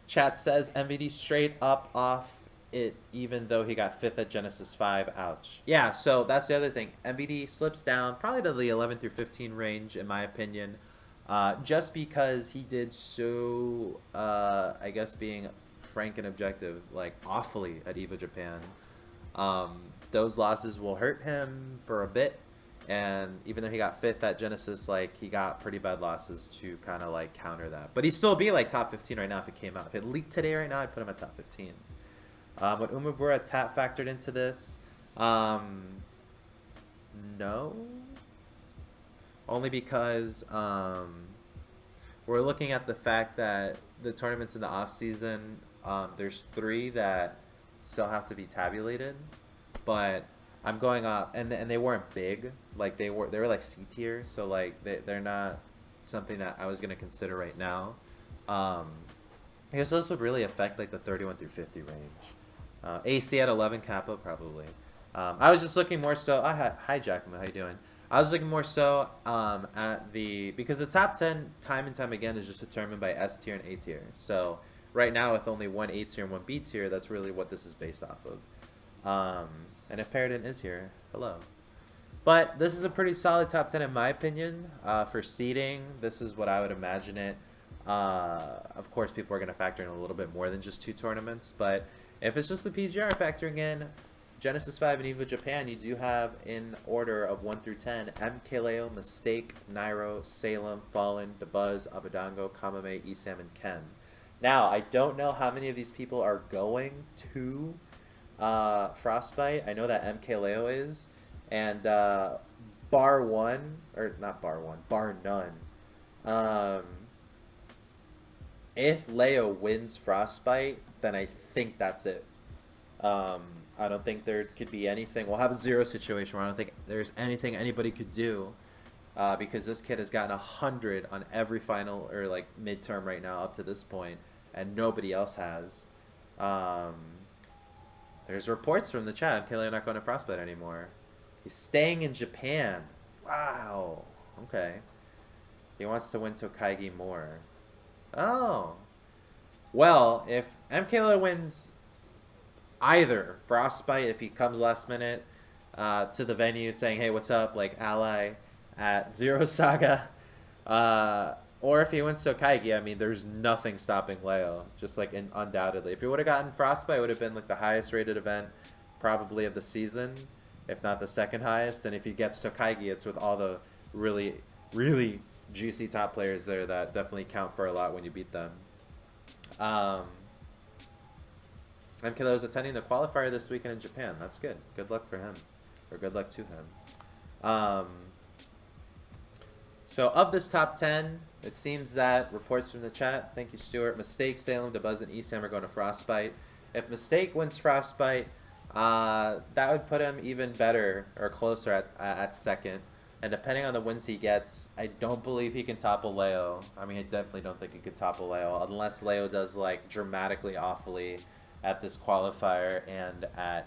Chat says MVD straight up off it, even though he got 5th at Genesis 5. Ouch. Yeah, so that's the other thing. MVD slips down probably to the 11 through 15 range, in my opinion. Just because he did so, I guess being frank and objective, like awfully at EVO Japan. Those losses will hurt him for a bit. And even though he got 5th at Genesis, like, he got pretty bad losses to kind of like counter that. But he'd still be like top 15 right now if it came out. If it leaked today right now, I'd put him at top 15. Would Umabura tap factored into this? No. Only because we're looking at the fact that the tournaments in the off season, there's 3 that still have to be tabulated, but I'm going up, and they weren't big, like they were like C tier, so like they're not something that I was gonna consider right now. I guess those would really affect like the 31 through 50 range. AC at 11 Kappa probably. I was just looking more so. Hi Jackman, how you doing? I was looking more so at because the top 10 time and time again is just determined by S tier and A tier. So right now with only one A tier and one B tier, that's really what this is based off of. And if Paradin is here, hello. But this is a pretty solid top 10 in my opinion. For seeding, this is what I would imagine it. Of course, people are going to factor in a little bit more than just 2 tournaments. But if it's just the PGR factoring in Genesis 5 and EVO Japan, you do have in order of 1 through 10, MKLeo, Mistake, Nairo, Salem, Fallen, Dabuzz, Abadango, Kamame, Isam, and Ken. Now, I don't know how many of these people are going to Frostbite. I know that MKLeo is, and bar none, if Leo wins Frostbite, then I think that's it. I don't think there could be anything. We'll have a zero situation where I don't think there's anything anybody could do, because this kid has gotten 100 on every final or like midterm right now up to this point, and nobody else has. There's reports from the chat. Kayla not going to Frostbite anymore. He's staying in Japan. Wow. Okay. He wants to win Tokaigi more. Oh. Well, if MKayla wins either Frostbite, if he comes last minute to the venue saying, hey, what's up, like ally at Zero Saga, or if he wins Tokaigi, I mean, there's nothing stopping Leo, just like undoubtedly. If he would have gotten Frostbite, it would have been like the highest rated event probably of the season, if not the second highest. And if he gets Tokaigi, it's with all the really, really juicy top players there that definitely count for a lot when you beat them. MKayla is attending the qualifier this weekend in Japan. That's good. Good luck for him, or good luck to him. So of this top 10, it seems that reports from the chat, thank you, Stuart, Mistake, Salem, DeBuzz, and Esam are going to Frostbite. If Mistake wins Frostbite, that would put him even better or closer at second. And depending on the wins he gets, I don't believe he can topple Leo. I mean, I definitely don't think he could topple Leo unless Leo does like dramatically awfully at this qualifier and at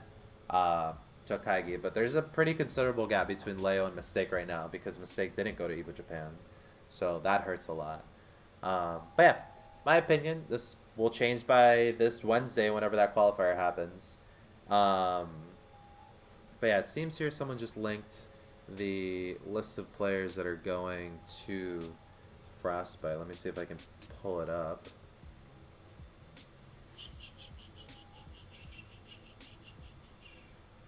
Tokaigi. But there's a pretty considerable gap between Leo and Mistake right now because Mistake didn't go to EVO Japan. So that hurts a lot. But yeah, my opinion, this will change by this Wednesday whenever that qualifier happens. But yeah, it seems here someone just linked the list of players that are going to Frostbite. Let me see if I can pull it up.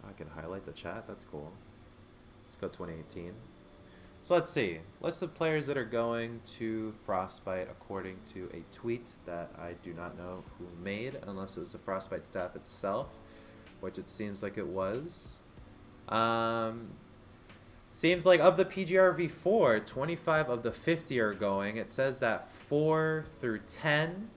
I can highlight the chat. That's cool. Let's go 2018. So let's see. List of players that are going to Frostbite according to a tweet that I do not know who made, unless it was the Frostbite staff itself, which it seems like it was. Seems like of the PGRV4, 25 of the 50 are going. It says that 4 through 10,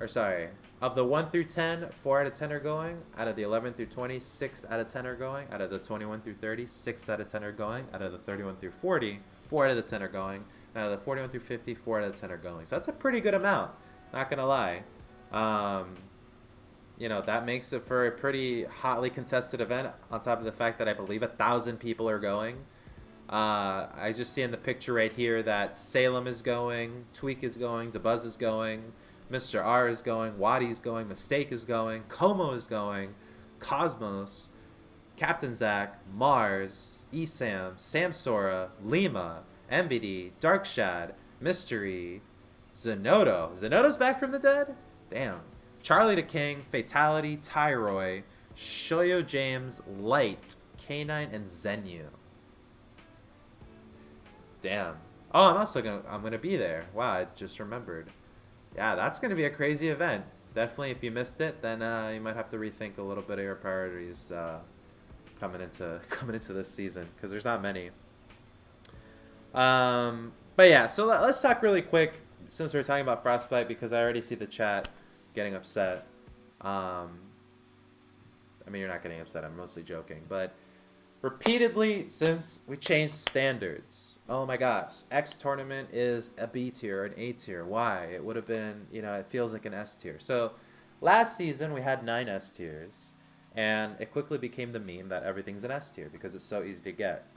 or sorry, of the 1 through 10, 4 out of 10 are going. Out of the 11 through 20, 6 out of 10 are going. Out of the 21 through 30, 6 out of 10 are going. Out of the 31 through 40, 4 out of the 10 are going. And out of the 41 through 50, 4 out of the 10 are going. So that's a pretty good amount, not going to lie. You know, that makes it for a pretty hotly contested event, on top of the fact that I believe 1,000 people are going. I just see in the picture right here that Salem is going, Tweak is going, DeBuzz is going, Mr. R is going, Wadi's going, Mistake is going, Como is going, Cosmos, Captain Zach, Mars, Esam, Samsora, Lima, MVD, Darkshad, Mystery, Zenodo. Zenodo's back from the dead? Damn. Charlie the King, Fatality, Tyroy, Shoyo James, Light, K9, and Zenu. Damn. Oh, I'm gonna be there. Wow, I just remembered. Yeah, that's gonna be a crazy event. Definitely, if you missed it, then you might have to rethink a little bit of your priorities coming into this season, because there's not many. But yeah, so let's talk really quick since we're talking about Frostbite, because I already see the chat getting upset. I mean, you're not getting upset, I'm mostly joking, but repeatedly since we changed standards, oh my gosh, X tournament is a B tier, an A tier. Why? It would have been, you know, it feels like an S tier. So last season we had 9 S tiers, and it quickly became the meme that everything's an S tier because it's so easy to get.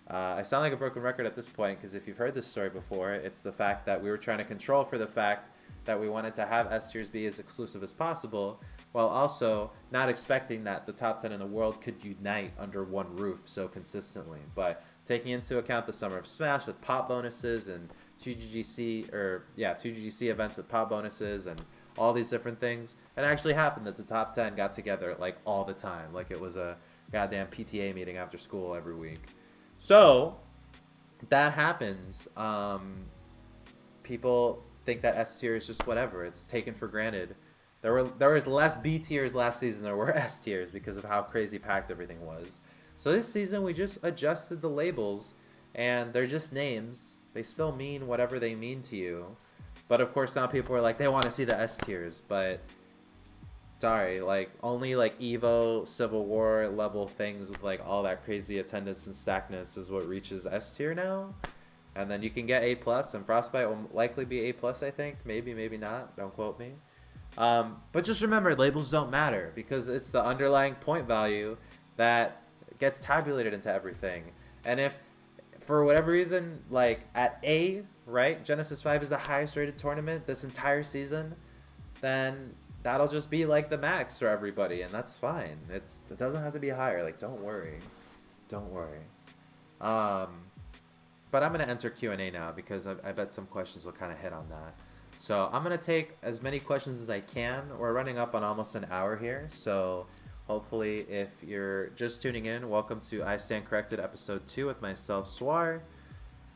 I sound like a broken record at this point, because if you've heard this story before, it's the fact that we were trying to control for the fact that we wanted to have S tiers be as exclusive as possible, while also not expecting that the top 10 in the world could unite under one roof so consistently. But taking into account the Summer of Smash with pop bonuses and 2GGC events with pop bonuses and all these different things, it actually happened that the top 10 got together like all the time, like it was a goddamn PTA meeting after school every week. So that happens. People think that S tier is just whatever. It's taken for granted. There was less B tiers last season than there were S tiers because of how crazy packed everything was. So this season we just adjusted the labels, and they're just names. They still mean whatever they mean to you. But of course now people are like, they want to see the S tiers, but Sorry, like only like EVO Civil War level things with like all that crazy attendance and stackness is what reaches S tier now. And then you can get A plus, and Frostbite will likely be A plus, I think. Maybe, maybe not. Don't quote me. But just remember, labels don't matter because it's the underlying point value that gets tabulated into everything. And if, for whatever reason, like at A, right, Genesis 5 is the highest rated tournament this entire season, then that'll just be like the max for everybody, and that's fine. It doesn't have to be higher. Like, don't worry. Don't worry. But I'm going to enter Q&A now because I bet some questions will kind of hit on that. So I'm going to take as many questions as I can. We're running up on almost an hour here. So hopefully if you're just tuning in, welcome to I Stand Corrected episode 2 with myself, Suar.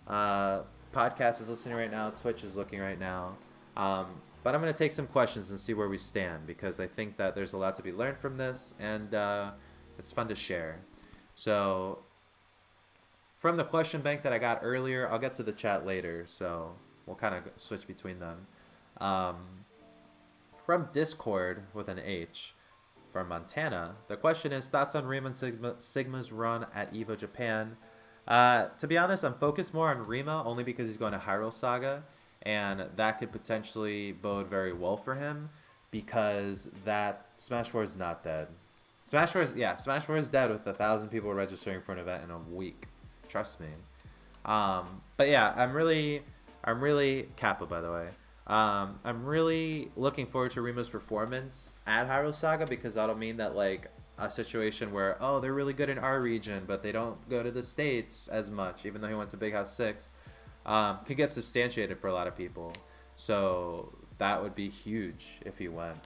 Podcast is listening right now. Twitch is looking right now. But I'm going to take some questions and see where we stand because I think that there's a lot to be learned from this and it's fun to share. So from the question bank that I got earlier, I'll get to the chat later, so we'll kind of switch between them. From Discord with an H, from Montana, the question is thoughts on Rima and Sigma's run at EVO Japan. To be honest, I'm focused more on Rima only because he's going to Hyrule Saga, and that could potentially bode very well for him because that Smash 4 is not dead. Smash 4 is dead with 1,000 people registering for an event in a week. Trust me. But yeah, I'm really Kappa, by the way. I'm really looking forward to Rima's performance at Hyrule Saga because that'll mean that like a situation where they're really good in our region but they don't go to the States as much even though he went to Big House 6 could get substantiated for a lot of people. So that would be huge if he went.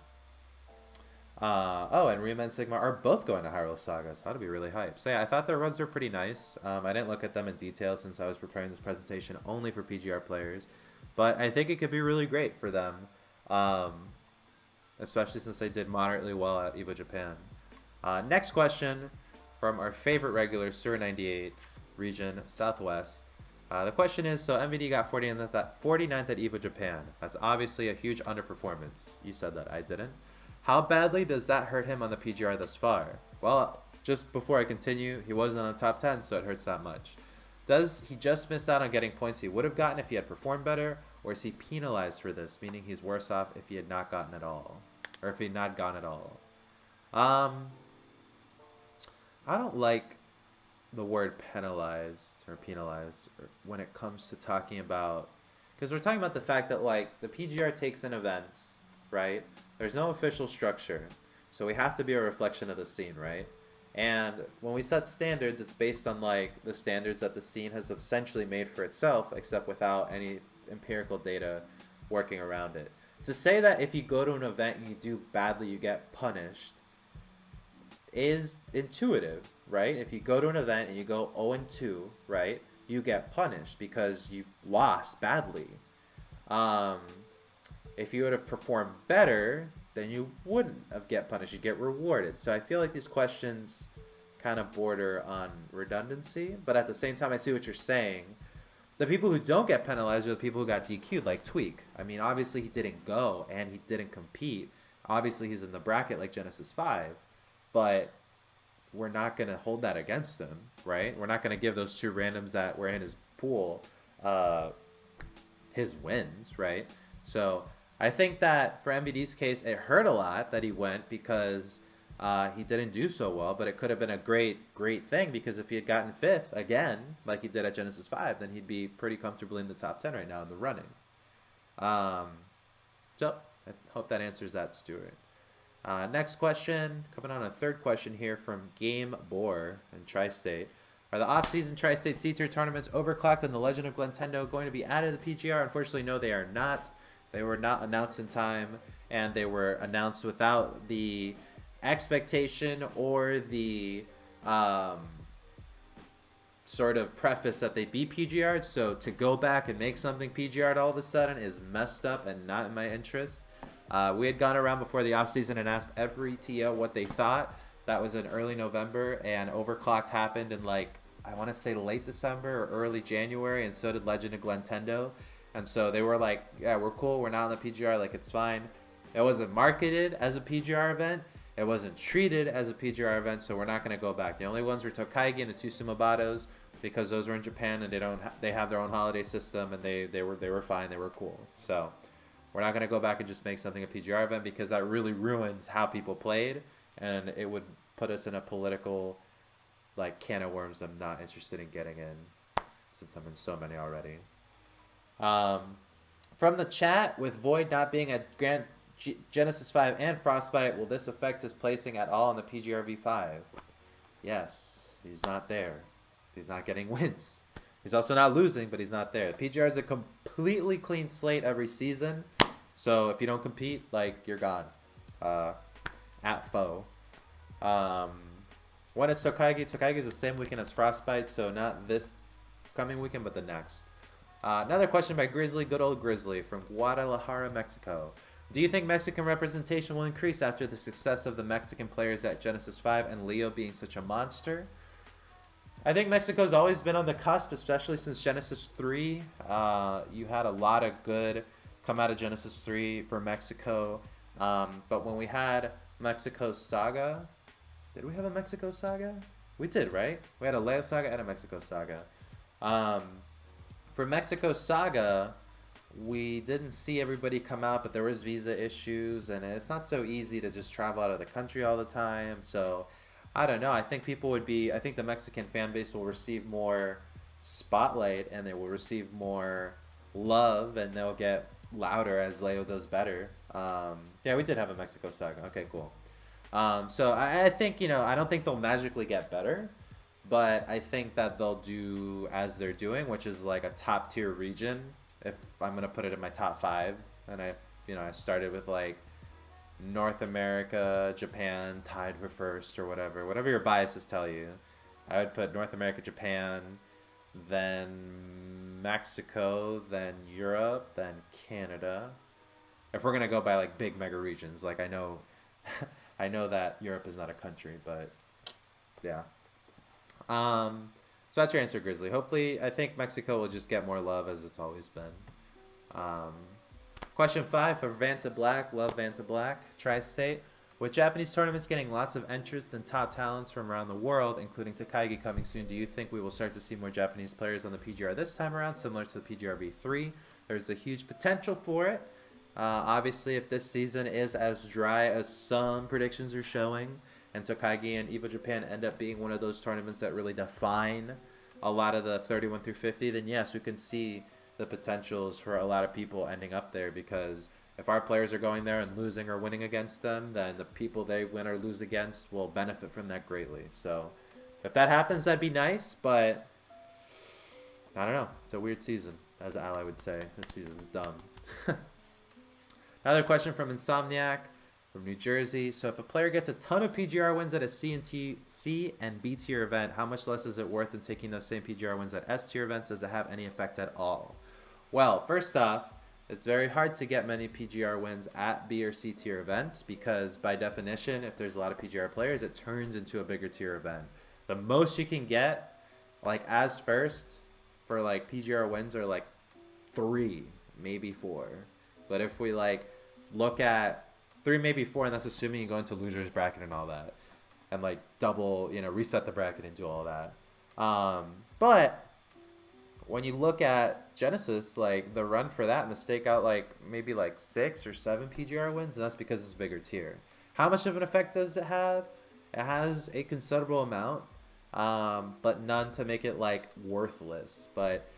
And Rima and Sigma are both going to Hyrule Saga, so that'll be really hype. So yeah, I thought their runs were pretty nice. I didn't look at them in detail since I was preparing this presentation only for PGR players, but I think it could be really great for them, especially since they did moderately well at EVO Japan. Next question from our favorite regular, Sur98, region Southwest. The question is, so MVD got 49th at EVO Japan. That's obviously a huge underperformance. You said that, I didn't. How badly does that hurt him on the PGR thus far? Well, just before I continue, he wasn't on the top 10, so it hurts that much. Does he just miss out on getting points he would have gotten if he had performed better, or is he penalized for this, meaning he's worse off if he had not gotten at all? Or if he had not gone at all? I don't like the word penalized when it comes to talking about, because we're talking about the fact that like the PGR takes in events, right? There's no official structure, so we have to be a reflection of the scene, right? And when we set standards, it's based on like the standards that the scene has essentially made for itself, except without any empirical data working around it. To say that if you go to an event and you do badly, you get punished is intuitive, right? If you go to an event and you go 0-2, right, you get punished because you lost badly. If you would have performed better, then you wouldn't have get punished. You'd get rewarded. So I feel like these questions kind of border on redundancy, but at the same time, I see what you're saying. The people who don't get penalized are the people who got DQ'd, like Tweak. I mean, obviously he didn't go and he didn't compete. Obviously he's in the bracket like Genesis 5, but we're not going to hold that against him, right? We're not going to give those two randoms that were in his pool his wins, right? So I think that for MVD's case, it hurt a lot that he went because he didn't do so well, but it could have been a great thing because if he had gotten 5th again, like he did at Genesis 5, then he'd be pretty comfortably in the top 10 right now in the running. So I hope that answers that, Stuart. Next question, coming on a third question here from Game Boar in Tri-State. Are the off-season Tri-State C-Tier tournaments overclocked and the Legend of Glintendo going to be added to the PGR? Unfortunately, no, they are not. They were not announced in time, and they were announced without the expectation or the sort of preface that they'd be PGR'd. So to go back and make something PGR'd all of a sudden is messed up and not in my interest. We had gone around before the offseason and asked every TO what they thought. That was in early November, and overclocked happened in like, I want to say late December or early January, and so did Legend of Glintendo. And so they were like, yeah, we're cool, we're not on the PGR, like it's fine. It wasn't marketed as a PGR event. It wasn't treated as a PGR event, so we're not going to go back. The only ones were Tokaigi and the two Sumobatos, because those were in Japan and they have their own holiday system, and they were fine, they were cool. So we're not going to go back and just make something a PGR event, because that really ruins how people played, and it would put us in a political like can of worms I'm not interested in getting in, since I'm in so many already. From the chat, with Void not being at Genesis 5 and Frostbite, will this affect his placing at all in the PGR V5? Yes, he's not there. He's not getting wins. He's also not losing, but he's not there. The PGR is a completely clean slate every season, so if you don't compete, like, you're gone. At foe. When is Tokaigi? Tokaigi is the same weekend as Frostbite, so not this coming weekend, but the next. Another question by Grizzly, good old Grizzly, from Guadalajara, Mexico. Do you think Mexican representation will increase after the success of the Mexican players at Genesis 5 and Leo being such a monster? I think Mexico's always been on the cusp, especially since Genesis 3. You had a lot of good come out of Genesis 3 for Mexico. But when we had Mexico Saga, did we have a Mexico Saga? We did, right? We had a Leo Saga and a Mexico Saga. For Mexico Saga, we didn't see everybody come out, but there was visa issues, and it's not so easy to just travel out of the country all the time. So I don't know. I think I think the Mexican fan base will receive more spotlight, and they will receive more love, and they'll get louder as Leo does better. Yeah, we did have a Mexico Saga. Okay, cool. So I think, I don't think they'll magically get better, but I think that they'll do as they're doing, which is like a top tier region. If I'm going to put it in my top 5, and I started with like North America, Japan tied for first, or whatever your biases tell you. I would put North America, Japan, then Mexico, then Europe, then Canada. If we're going to go by like big mega regions, like I know that Europe is not a country, but yeah. So that's your answer, Grizzly. Hopefully, I think Mexico will just get more love, as it's always been. Question 5 for Vanta Black. Love Vanta Black. Tri-State. With Japanese tournaments getting lots of entrants and top talents from around the world, including Tokaigi coming soon, do you think we will start to see more Japanese players on the PGR this time around, similar to the PGR V3? There's a huge potential for it. Obviously, if this season is as dry as some predictions are showing, and Tokaigi and EVO Japan end up being one of those tournaments that really define a lot of the 31 through 50, then yes, we can see the potentials for a lot of people ending up there, because if our players are going there and losing or winning against them, then the people they win or lose against will benefit from that greatly. So if that happens, that'd be nice, but I don't know. It's a weird season, as Ally would say. This season's dumb. Another question from Insomniac from New Jersey. So if a player gets a ton of PGR wins at a C and B tier event, how much less is it worth than taking those same PGR wins at S tier events? Does it have any effect at all? Well, first off, it's very hard to get many PGR wins at B or C tier events, because by definition, if there's a lot of PGR players, it turns into a bigger tier event. The most you can get, like as first, for like PGR wins are like 3, maybe 4. But if we like look at 3, maybe 4, and that's assuming you go into losers bracket and all that, and like double, reset the bracket and do all that. But when you look at Genesis, like the run for that mistake out like maybe like 6 or 7 PGR wins, and that's because it's a bigger tier. How much of an effect does it have? It has a considerable amount, but none to make it like worthless. But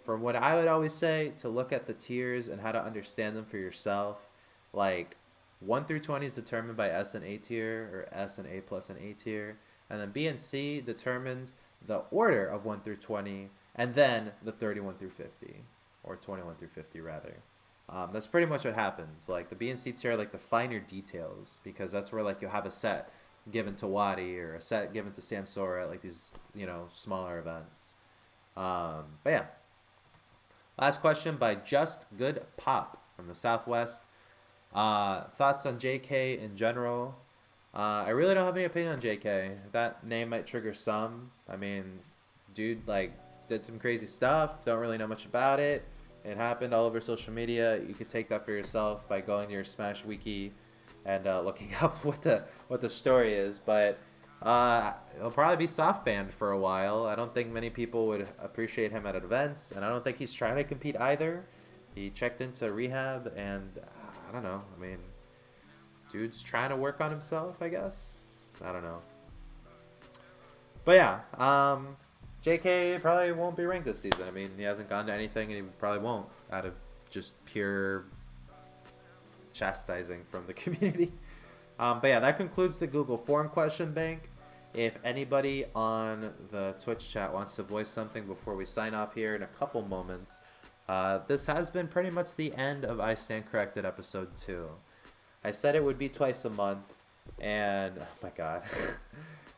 from what I would always say, to look at the tiers and how to understand them for yourself, like 1 through 20 is determined by S and A tier, or S and A plus and A tier, and then B and C determines the order of 1 through 20, and then the 31 through 50, or 21 through 50 rather. That's pretty much what happens. Like the B and C tier are like the finer details, because that's where like you'll have a set given to Wadi or a set given to Samsora at like these smaller events. But yeah. Last question by Just Good Pop from the Southwest. Thoughts on JK in general? I really don't have any opinion on JK. That name might trigger some. I mean, dude like did some crazy stuff. Don't really know much about it. It happened all over social media. You could take that for yourself by going to your Smash Wiki and looking up what the story is. But he'll probably be soft banned for a while. I don't think many people would appreciate him at events, and I don't think he's trying to compete either. He checked into rehab, and I don't know. I mean, dude's trying to work on himself, I guess. I don't know. But yeah, JK probably won't be ranked this season. I mean, he hasn't gone to anything, and he probably won't, out of just pure chastising from the community. But yeah, that concludes the Google form question bank. If anybody on the Twitch chat wants to voice something before we sign off here in a couple moments, this has been pretty much the end of I Stand Corrected episode 2. I said it would be twice a month, and oh my god.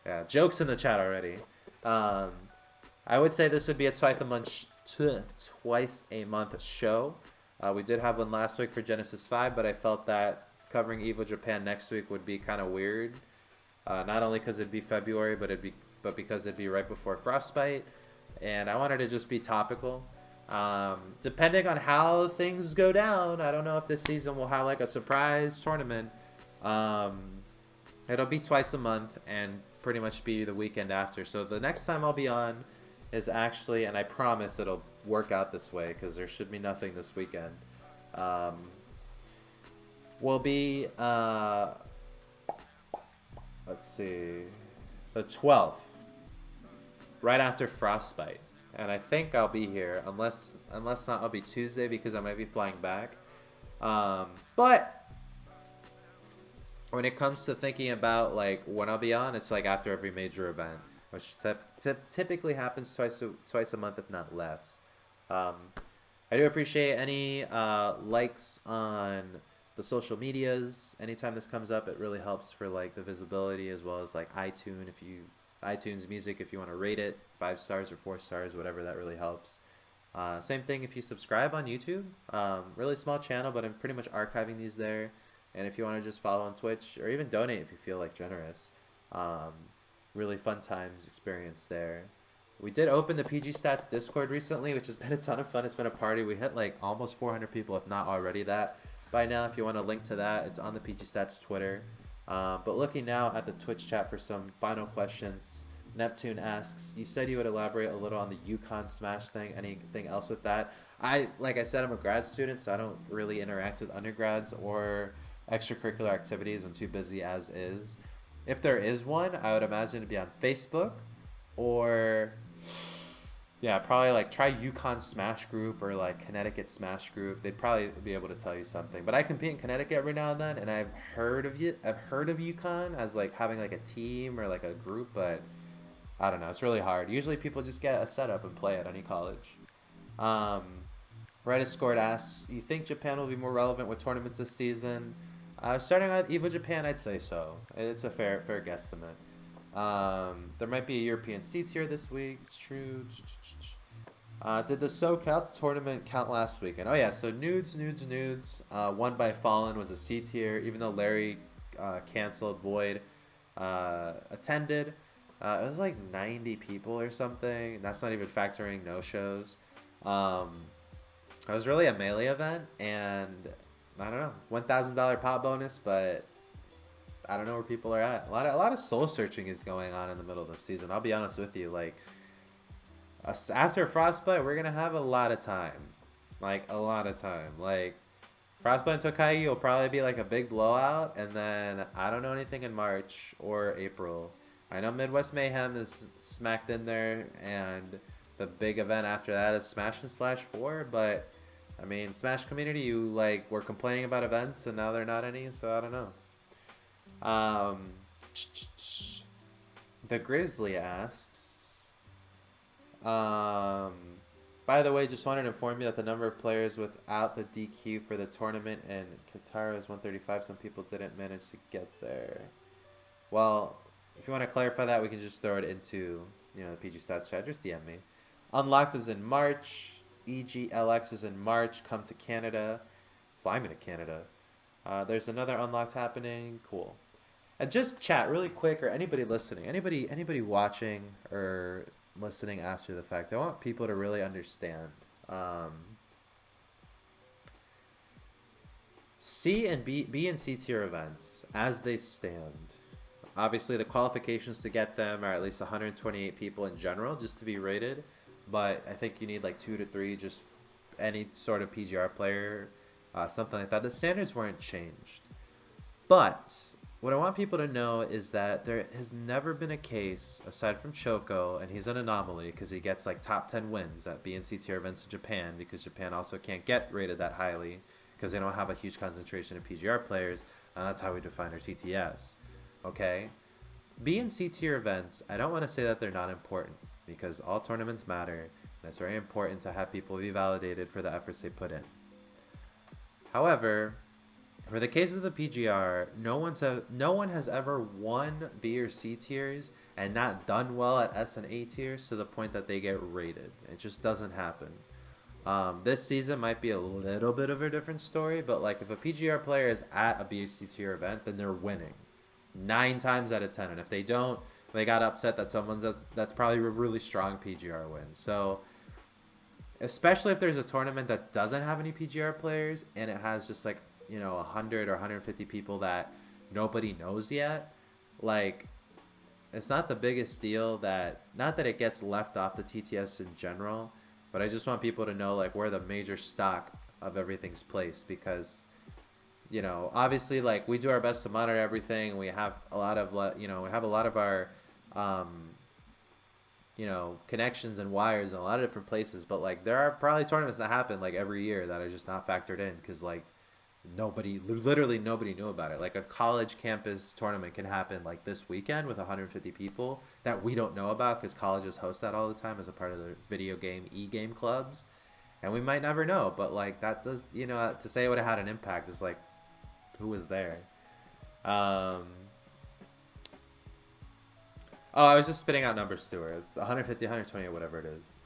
Yeah, jokes in the chat already. I would say this would be a twice a month show. We did have one last week for Genesis 5, but I felt that covering EVO Japan next week would be kind of weird. Not only because it'd be February, but because it'd be right before Frostbite, and I wanted to just be topical. Depending on how things go down, I don't know if this season will have like a surprise tournament. It'll be twice a month and pretty much be the weekend after. So the next time I'll be on is actually, and I promise it'll work out this way because there should be nothing this weekend. Will be let's see, the 12th, right after Frostbite, and I think I'll be here. Unless not, I'll be Tuesday because I might be flying back. But when it comes to thinking about like when I'll be on, it's like after every major event, which typically happens twice a month, if not less. I do appreciate any likes on the social medias. Anytime this comes up, it really helps for like the visibility, as well as like iTunes Music, if you want to rate it 5 stars or 4 stars, whatever, that really helps. Same thing if you subscribe on YouTube. Really small channel, but I'm pretty much archiving these there. And if you want to just follow on Twitch, or even donate if you feel like generous, really fun times experience there. We did open the PG Stats Discord recently, which has been a ton of fun. It's been a party. We hit like almost 400 people, if not already that by now. If you want a link to that, it's on the PG Stats Twitter. But looking now at the Twitch chat for some final questions, Neptune asks, you said you would elaborate a little on the Yukon Smash thing. Anything else with that? Like I said, I'm a grad student, so I don't really interact with undergrads or extracurricular activities. I'm too busy as is. If there is one, I would imagine it'd be on Facebook, or yeah, probably like try Yukon Smash Group or like Connecticut Smash Group. They'd probably be able to tell you something. But I compete in Connecticut every now and then, and I've heard of Yukon as like having like a team or like a group, but I don't know. It's really hard. Usually people just get a setup and play at any college. Reddit Scored asks, you think Japan will be more relevant with tournaments this season? Starting with EVO Japan, I'd say so. It's a fair guesstimate. There might be a European C tier this week. It's true. Did the SoCal tournament count last weekend? Oh yeah, so nudes. Won by Fallen was a C tier, even though Larry canceled. Void attended. It was like 90 people or something. That's not even factoring no shows. It was really a melee event, and I don't know, $1,000 pot bonus, but I don't know where people are at. A lot of soul searching is going on in the middle of the season. I'll be honest with you, like after Frostbite, we're gonna have a lot of time, like Frostbite and Tokai will probably be like a big blowout, and then I don't know anything in March or April. I know Midwest Mayhem is smacked in there, and the big event after that is Smash and Splash 4, but I mean, Smash community, you like were complaining about events, and now there are not any, so I don't know. The Grizzly asks, by the way, just wanted to inform you that the number of players without the DQ for the tournament in Qatar is 135. Some people didn't manage to get there. Well, if you want to clarify that, we can just throw it into, the PG Stats chat. Just DM me. Unlocked is in March. EGLX is in March. Come to Canada. Fly me to Canada. There's another Unlocked happening. Cool. And just chat really quick, or anybody listening, anybody watching or listening after the fact. I want people to really understand. C and B and C tier events as they stand. Obviously, the qualifications to get them are at least 128 people in general just to be rated, but I think you need like 2 to 3, just any sort of PGR player, something like that. The standards weren't changed, but what I want people to know is that there has never been a case, aside from Choco, and he's an anomaly because he gets like top 10 wins at B and C tier events in Japan, because Japan also can't get rated that highly because they don't have a huge concentration of PGR players, and that's how we define our TTS. Okay? B and C tier events, I don't want to say that they're not important, because all tournaments matter, and it's very important to have people be validated for the efforts they put in. However, for the case of the PGR, no one has ever won B or C tiers and not done well at S and A tiers to the point that they get rated. It just doesn't happen. This season might be a little bit of a different story, but like if a PGR player is at a B or C tier event, then they're winning 9 times out of 10. And if they don't, they got upset that that's probably a really strong PGR win. So especially if there's a tournament that doesn't have any PGR players and it has just like, 100 or 150 people that nobody knows yet, like, it's not the biggest deal not that it gets left off the TTS in general, but I just want people to know like where the major stock of everything's placed, because obviously, like, we do our best to monitor everything. We have a lot of our connections and wires in a lot of different places, but like there are probably tournaments that happen like every year that are just not factored in because like literally nobody knew about it. Like a college campus tournament can happen like this weekend with 150 people that we don't know about because colleges host that all the time as a part of their video game e-game clubs, and we might never know. But like that does, to say it would have had an impact is like, who was there? Oh, I was just spitting out numbers to her. It's 150, 120, or whatever it is.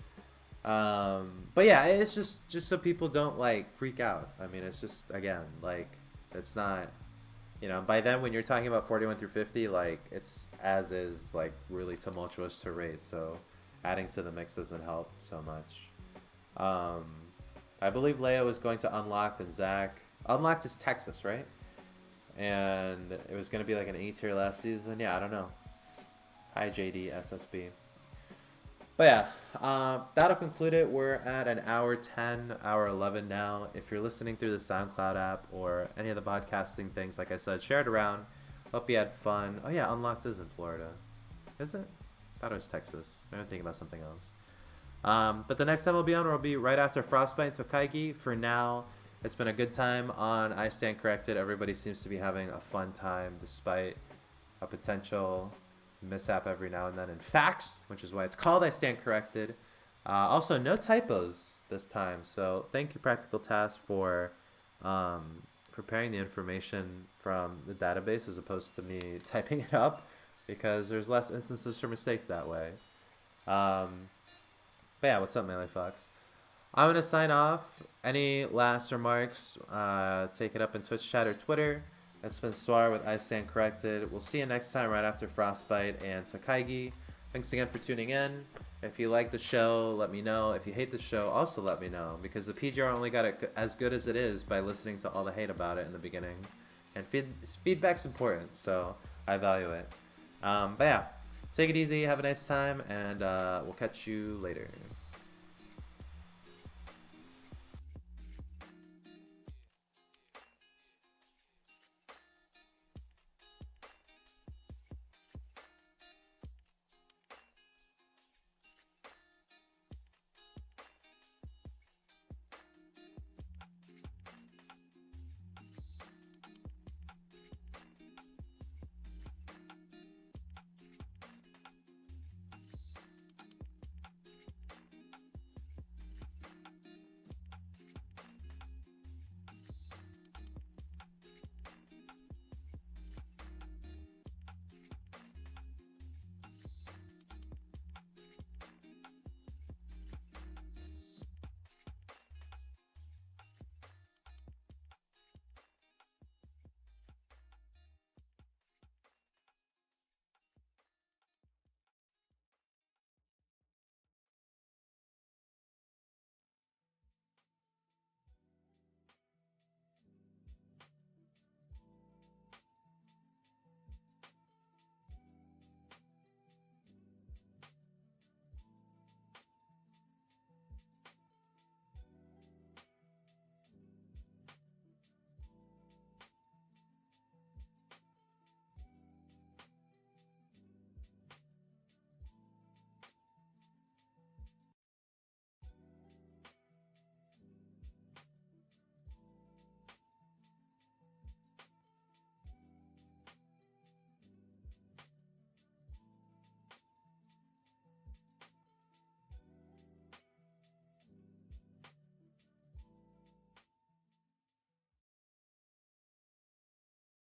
But yeah, it's just so people don't like freak out. I mean, it's just, again, like, it's not, by then when you're talking about 41 through 50, like, it's as is like really tumultuous to rate. So adding to the mix doesn't help so much. I believe Leia was going to Unlocked and Zach. Unlocked is Texas, right? And it was going to be like an A tier last season. Yeah, I don't know. Hi, JD, SSB. But yeah, that'll conclude it. We're at an hour 10, hour 11 now. If you're listening through the SoundCloud app or any of the podcasting things, like I said, share it around. Hope you had fun. Oh yeah, Unlocked is in Florida. Is it? I thought it was Texas. Maybe I'm thinking about something else. But the next time we'll be on will be right after Frostbite and Tokaigi. For now, it's been a good time on I Stand Corrected. Everybody seems to be having a fun time despite a potential mishap every now and then in facts, which is why it's called I Stand Corrected. Also, no typos this time, so thank you, Practical Task, for preparing the information from the database as opposed to me typing it up, because there's less instances for mistakes that way. But yeah, what's up, Melee Fox? I'm going to sign off. Any last remarks, take it up in Twitch chat or Twitter. That's been Suar with I Stand Corrected. We'll see you next time right after Frostbite and Tokaigi. Thanks again for tuning in. If you like the show, let me know. If you hate the show, also let me know, because the PGR only got it as good as it is by listening to all the hate about it in the beginning. And feedback's important, so I value it. But yeah, take it easy, have a nice time, and we'll catch you later.